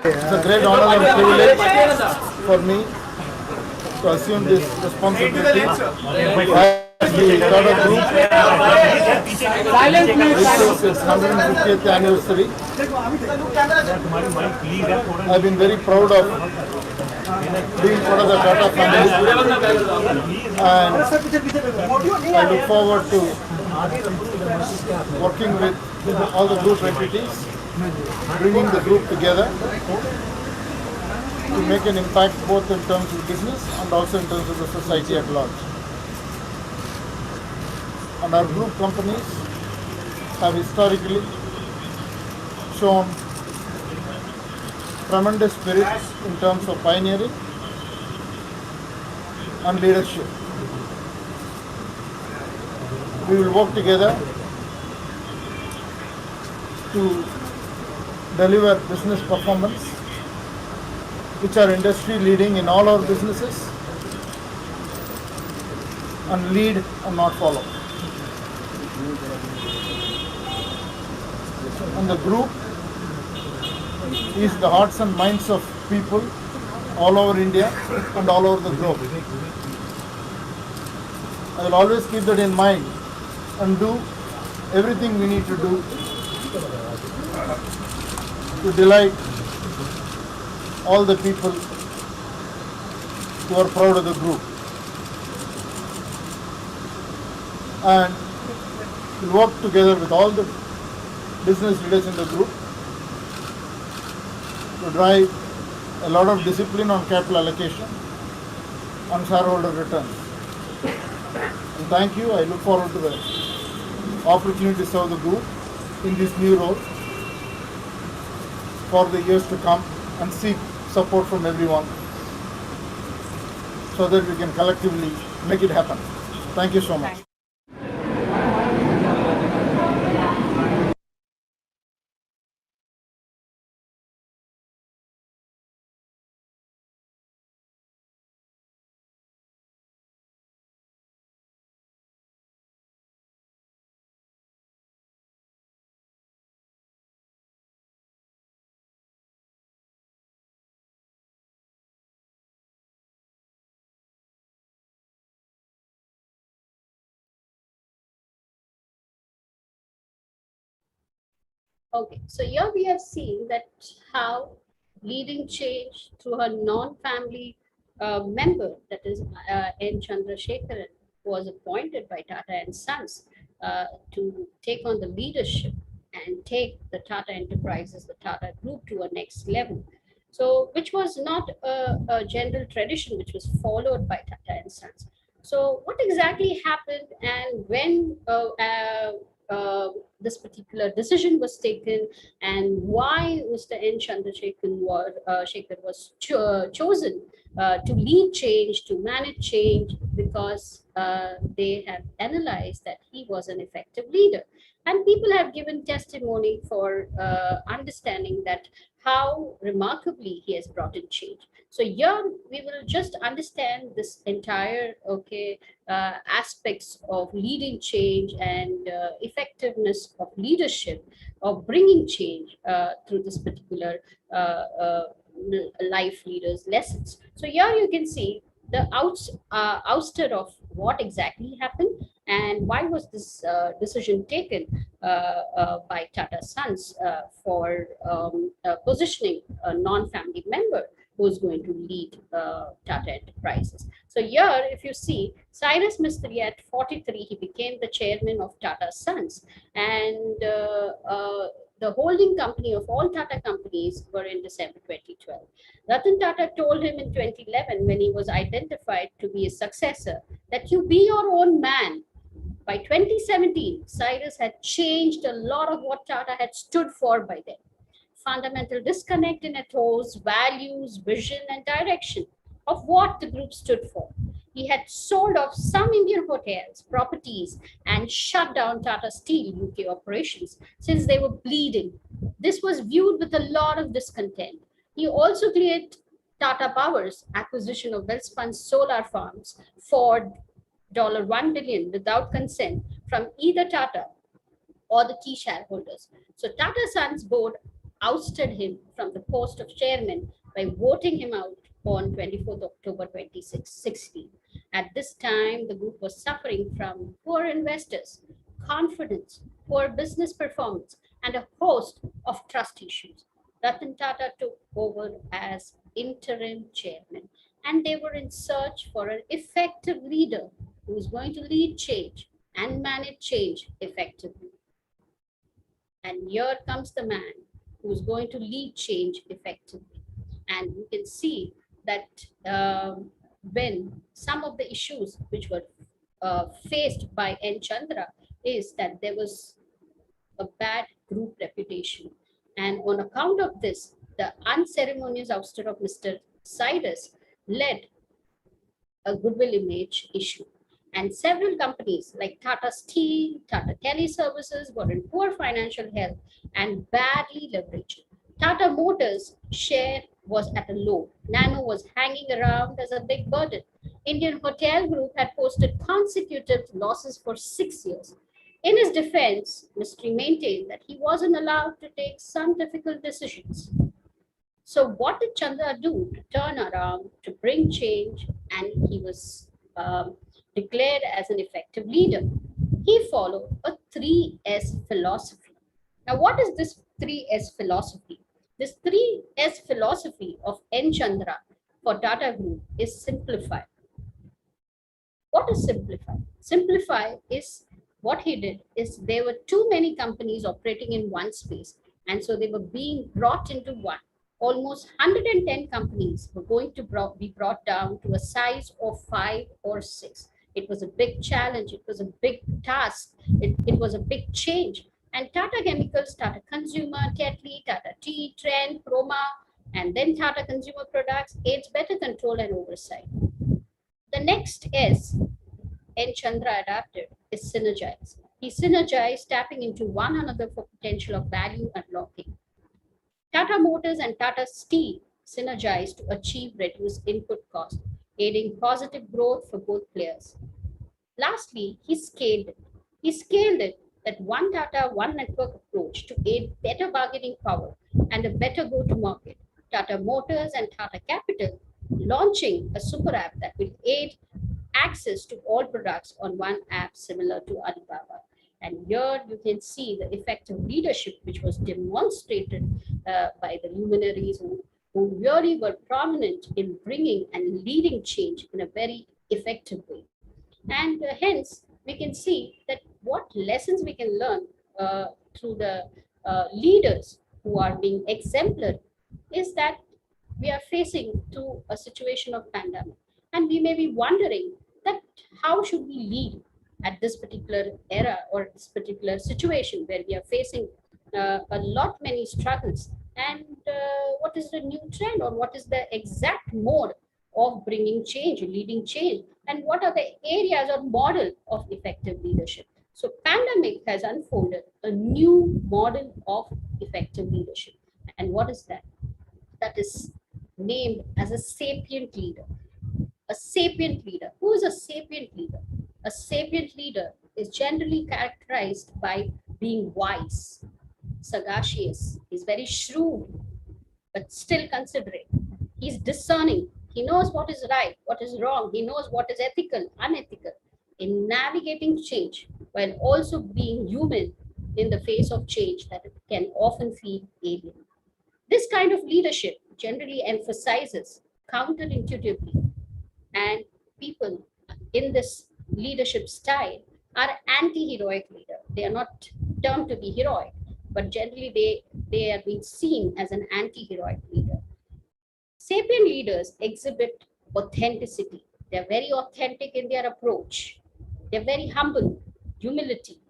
It's a great honor and privilege for me to assume this responsibility as the Tata Group. This is its 150th anniversary. I've been very proud of being part of the Tata family, and I look forward to working with all the group entities, bringing the group together to make an impact both in terms of business and also in terms of the society at large. And our group companies have historically shown tremendous spirit in terms of pioneering and leadership. We will work together to deliver business performance which are industry leading in all our businesses, and lead and not follow. And the group is the hearts and minds of people all over India and all over the globe. I will always keep that in mind and do everything we need to do to delight all the people who are proud of the group. And we'll work together with all the business leaders in the group to drive a lot of discipline on capital allocation, on shareholder returns. And thank you. I look forward to the opportunity to serve the group in this new role for the years to come and seek support from everyone so that we can collectively make it happen. Thank you so much. Okay, so here we have seen that how leading change through her non-family member, that is N. Chandrasekharan, was appointed by Tata and Sons to take on the leadership and take the Tata Enterprises, the Tata Group, to a next level. So, which was not a general tradition which was followed by Tata and Sons. So, what exactly happened and when this particular decision was taken, and why Mr. N. Chandrasekharan was chosen to lead change, to manage change, because they have analyzed that he was an effective leader. And people have given testimony for understanding that how remarkably he has brought in change. So here we will just understand this entire aspects of leading change and effectiveness of leadership, of bringing change through this particular life leaders lessons. So here you can see the ouster of what exactly happened and why was this decision taken by Tata Sons for positioning a non-family member who's going to lead Tata Enterprises. So here, if you see, Cyrus Mistry at 43, he became the chairman of Tata Sons, and the holding company of all Tata companies were in December 2012. Ratan Tata told him in 2011, when he was identified to be a successor, that you be your own man. By 2017, Cyrus had changed a lot of what Tata had stood for by then. Fundamental disconnect in ethos, values, vision, and direction of what the group stood for. He had sold off some Indian hotels, properties, and shut down Tata Steel UK operations since they were bleeding. This was viewed with a lot of discontent. He also cleared Tata Power's acquisition of Welspun solar farms for $1 billion without consent from either Tata or the key shareholders. So Tata Sons board ousted him from the post of chairman by voting him out on 24th October 2016. At this time, the group was suffering from poor investors, confidence, poor business performance, and a host of trust issues. Ratan Tata took over as interim chairman, and they were in search for an effective leader who is going to lead change and manage change effectively. And here comes the man who's going to lead change effectively. And you can see that when some of the issues which were faced by N. Chandra is that there was a bad group reputation. And on account of this, the unceremonious ouster of Mr. Cyrus led a goodwill image issue. And several companies like Tata Steel, Tata Teleservices were in poor financial health and badly leveraged. Tata Motors share was at a low. Nano was hanging around as a big burden. Indian Hotel Group had posted consecutive losses for 6 years. In his defense, Mistry maintained that he wasn't allowed to take some difficult decisions. So what did Chandra do to turn around, to bring change? And he was declared as an effective leader. He followed a 3S philosophy. Now, what is this 3S philosophy? This 3S philosophy of N. Chandra for Tata Group is simplify. What is simplify? Simplify is what he did is there were too many companies operating in one space, and so they were being brought into one. Almost 110 companies were going to be brought down to a size of 5 or 6. It was a big challenge. It was a big task. It was a big change. And Tata Chemicals, Tata Consumer, Tetley, Tata Tea, Trend, Chroma, and then Tata Consumer Products aids better control and oversight. The next S N. Chandra adapted is synergize. He synergized, tapping into one another for potential of value unlocking. Tata Motors and Tata Steel synergized to achieve reduced input cost, aiding positive growth for both players. Lastly, he scaled it. He scaled it that one Tata, one network approach to aid better bargaining power and a better go-to-market. Tata Motors and Tata Capital launching a super app that will aid access to all products on one app similar to Alibaba. And here you can see the effective leadership which was demonstrated by the luminaries who really were prominent in bringing and leading change in a very effective way. And hence, we can see that what lessons we can learn through the leaders who are being exemplary is that we are facing to a situation of pandemic. And we may be wondering that how should we lead at this particular era or this particular situation where we are facing a lot many struggles, and what is the new trend or what is the exact mode of bringing change, leading change, and what are the areas or model of effective leadership. So pandemic has unfolded a new model of effective leadership. And what is that? That is named as a sapient leader. A sapient leader. Who is a sapient leader? A sapient leader is generally characterized by being wise, sagacious. He's very shrewd, but still considerate. He's discerning. He knows what is right, what is wrong. He knows what is ethical, unethical in navigating change, while also being human in the face of change that can often feel alien. This kind of leadership generally emphasizes counterintuitively, and people in this leadership style are anti-heroic leader. They are not termed to be heroic, but generally they are being seen as an anti-heroic leader. Sapient leaders exhibit authenticity. They're very authentic in their approach. They're very humble, humility,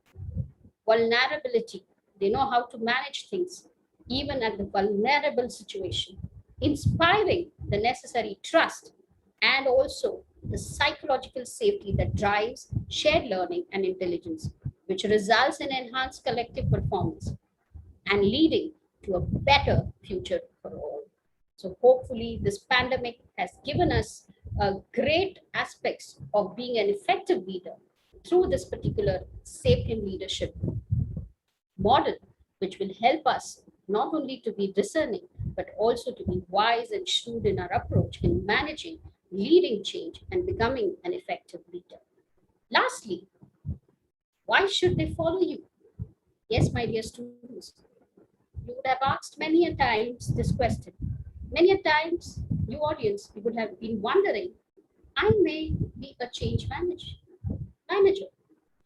vulnerability. They know how to manage things, even at the vulnerable situation, inspiring the necessary trust and also the psychological safety that drives shared learning and intelligence, which results in enhanced collective performance and leading to a better future for all. So hopefully this pandemic has given us great aspects of being an effective leader through this particular sapient leadership model, which will help us not only to be discerning, but also to be wise and shrewd in our approach in managing, leading change, and becoming an effective leader. Lastly, why should they follow you? Yes, my dear students, you would have asked many a times this question. Many a times, you audience, you would have been wondering, I may be a change manager.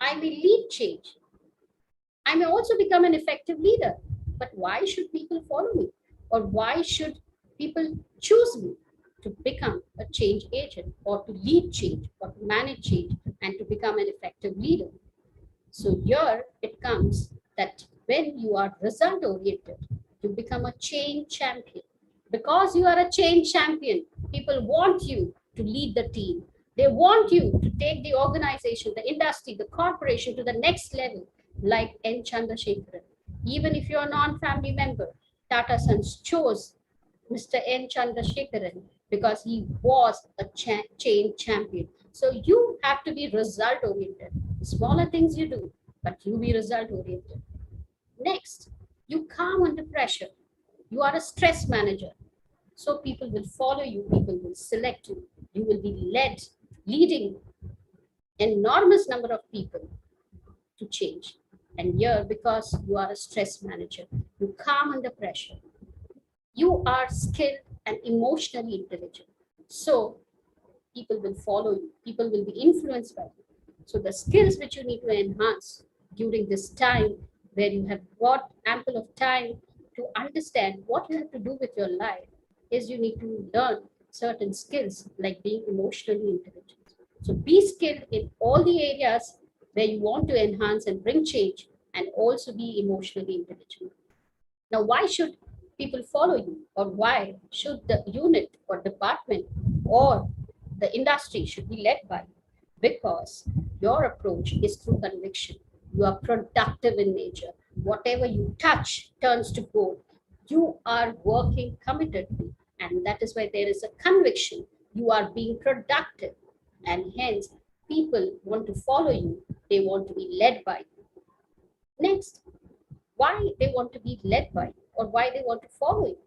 I may lead change. I may also become an effective leader. But why should people follow me? Or why should people choose me to become a change agent or to lead change or to manage change and to become an effective leader? So here it comes that when you are result oriented, you become a change champion. Because you are a change champion, people want you to lead the team. They want you to take the organization, the industry, the corporation to the next level, like N. Chandrasekharan. Even if you're a non-family member, Tata Sons chose Mr. N. Chandrasekharan because he was a change champion. So you have to be result oriented. Smaller things you do, but you be result oriented. Next, you calm under pressure. You are a stress manager. So people will follow you, people will select you, you will be leading enormous number of people to change. And here, because you are a stress manager, you calm under pressure, you are skilled and emotionally intelligent. So people will follow you, people will be influenced by you. So the skills which you need to enhance during this time where you have got ample of time to understand what you have to do with your life is you need to learn certain skills like being emotionally intelligent. So be skilled in all the areas where you want to enhance and bring change, and also be emotionally intelligent. Now, why should people follow you, or why should the unit or department or the industry should be led by you? Because your approach is through conviction. You are productive in nature. Whatever you touch turns to gold. You are working committedly, and that is why there is a conviction. You are being productive, and hence people want to follow you. They want to be led by you. Next, why they want to be led by you or why they want to follow you?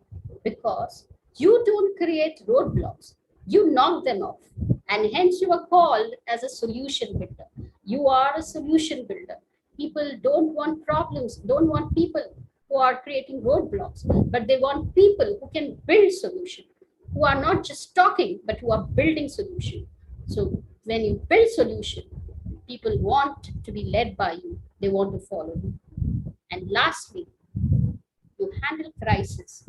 Because you don't create roadblocks, you knock them off, and hence you are called as a solution builder. You are a solution builder. People don't want problems, don't want people who are creating roadblocks, but they want people who can build solution, who are not just talking but who are building solution. So when you build solution, people want to be led by you, they want to follow you. And lastly, you handle crisis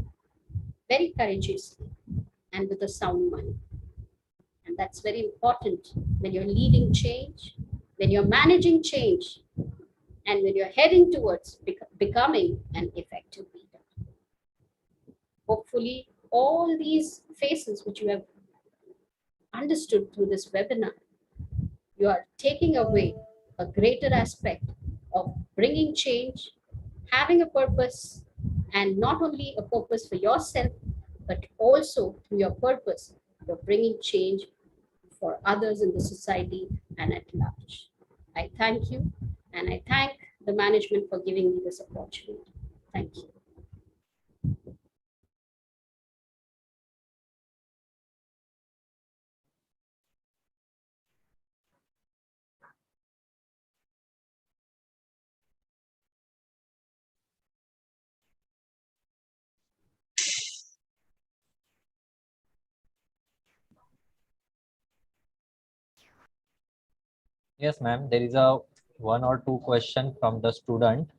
very courageously and with a sound mind. And that's very important when you're leading change, when you're managing change, and when you're heading towards becoming an effective leader. Hopefully, all these phases which you have understood through this webinar, you are taking away a greater aspect of bringing change, having a purpose, and not only a purpose for yourself, but also through your purpose, you're bringing change for others in the society and at large. I thank you, and I thank the management for giving me this opportunity. Thank you. Yes, ma'am. There is a one or two question from the student.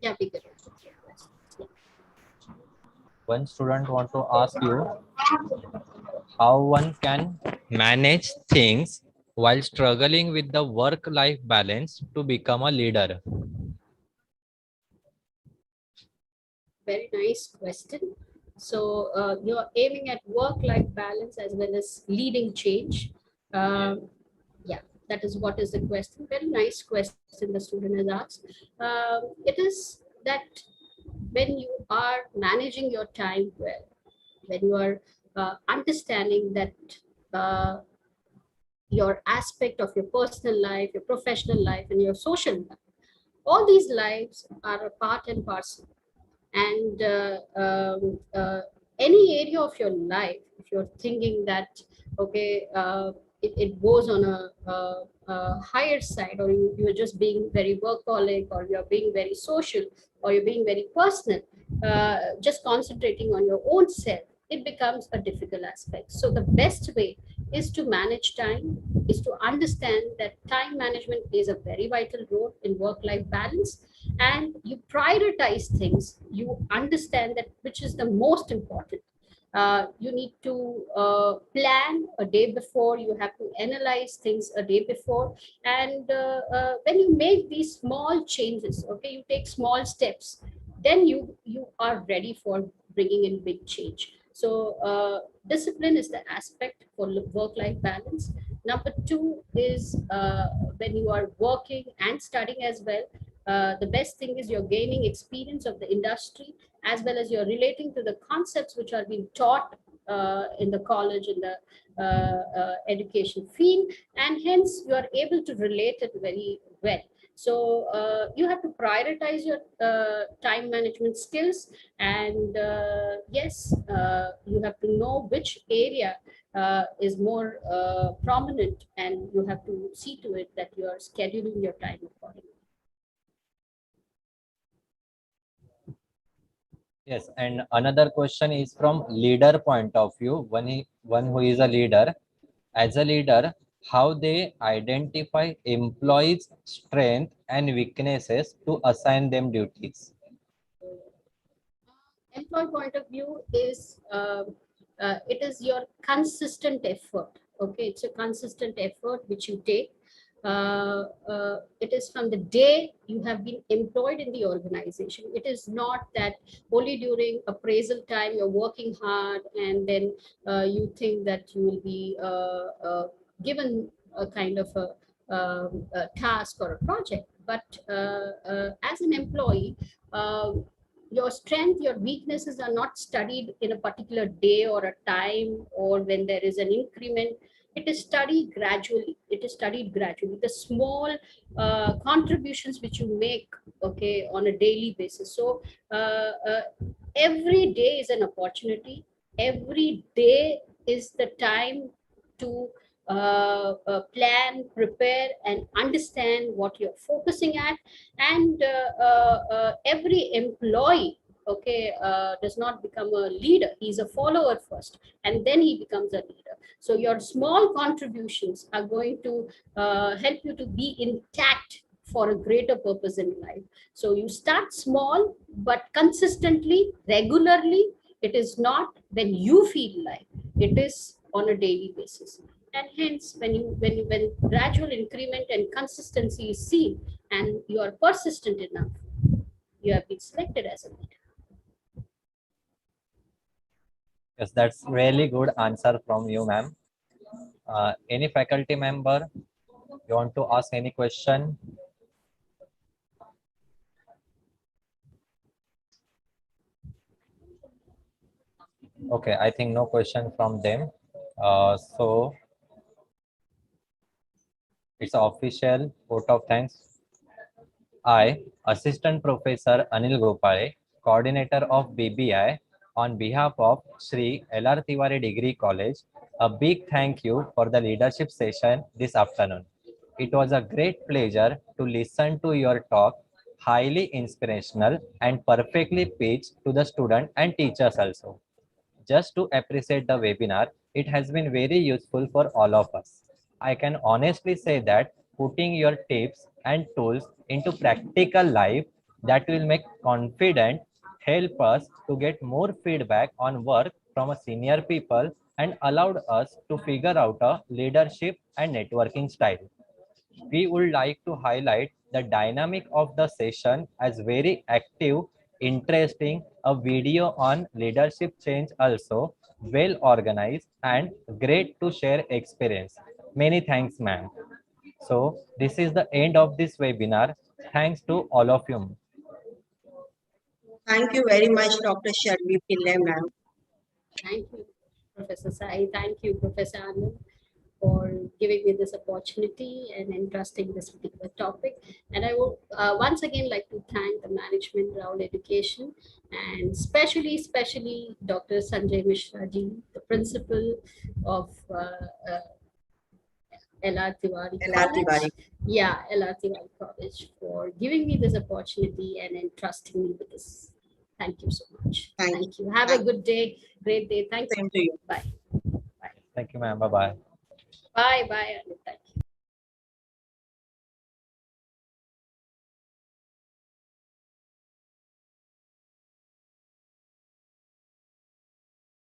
Yeah, be good. One student want to ask you how one can manage things while struggling with the work-life balance to become a leader. Very nice question. So you're aiming at work-life balance as well as leading change. Yeah, that is what is the question. Very nice question the student has asked. It is that when you are managing your time well, when you are understanding that uh, your aspect of your personal life, your professional life, and your social life, all these lives are a part and parcel. And any area of your life, if you're thinking that, okay, it goes on a higher side, or you're just being very workaholic, or you're being very social, or you're being very personal, just concentrating on your own self, it becomes a difficult aspect. So the best way is to manage time, is to understand that time management plays a very vital role in work-life balance, and you prioritize things, you understand that which is the most important. You need to plan a day before, you have to analyze things a day before, and when you make these small changes, okay, you take small steps, then you are ready for bringing in big change. So discipline is the aspect for work-life balance. Number two is when you are working and studying as well, the best thing is you're gaining experience of the industry, as well as you're relating to the concepts which are being taught in the college, in the education field, and hence you are able to relate it very well. So you have to prioritize your time management skills, and yes, you have to know which area is more prominent, and you have to see to it that you are scheduling your time accordingly. Yes, and another question is from leader point of view. One who is a leader, as a leader, how they identify employees' strength and weaknesses to assign them duties. Employee point of view is it is your consistent effort. Okay, it's a consistent effort which you take. It is from the day you have been employed in the organization. It is not that only during appraisal time you're working hard and then you think that you will be given a kind of a task or a project. But as an employee, your strength, your weaknesses are not studied in a particular day or a time or when there is an increment. It is studied gradually. It is studied gradually. The small contributions which you make, okay, on a daily basis. So every day is an opportunity. Every day is the time to plan, prepare, and understand what you're focusing at. And every employee, okay, does not become a leader. He's a follower first, and then he becomes a leader. So your small contributions are going to help you to be intact for a greater purpose in life. So you start small, but consistently, regularly. It is not when you feel like, it is on a daily basis. And hence, when gradual increment and consistency is seen, and you are persistent enough, you have been selected as a leader. Yes, that's really good answer from you, ma'am. Any faculty member, you want to ask any question? Okay, I think no question from them. So it's an official vote of thanks. I, Assistant Professor Anil Gopale, Coordinator of BBI, on behalf of Shri LR Tiwari Degree College, a big thank you for the leadership session this afternoon. It was a great pleasure to listen to your talk, highly inspirational and perfectly pitched to the student and teachers also. Just to appreciate the webinar, it has been very useful for all of us. I can honestly say that putting your tips and tools into practical life that will make confident help us to get more feedback on work from a senior people and allowed us to figure out a leadership and networking style. We would like to highlight the dynamic of the session as very active, interesting, a video on leadership change also, well organized and great to share experience. Many thanks, ma'am. So this is the end of this webinar. Thanks to all of you. Thank you very much, Dr. Shirley Pillay, ma'am. Thank you, Professor Sai. Thank you, Professor Anand, for giving me this opportunity and entrusting this particular topic. And I would once again like to thank the management, Rahul Education, and especially Dr. Sanjay Mishra ji, the principal of LR Tiwari LR Tiwari. College. Yeah, LR Tiwari College, for giving me this opportunity and entrusting me with this. Thank you so much. Thank you. Have a good day. Great day. Thank you. Same to you. Bye. Thank you, ma'am. Bye-bye. Bye. Bye. Thank you.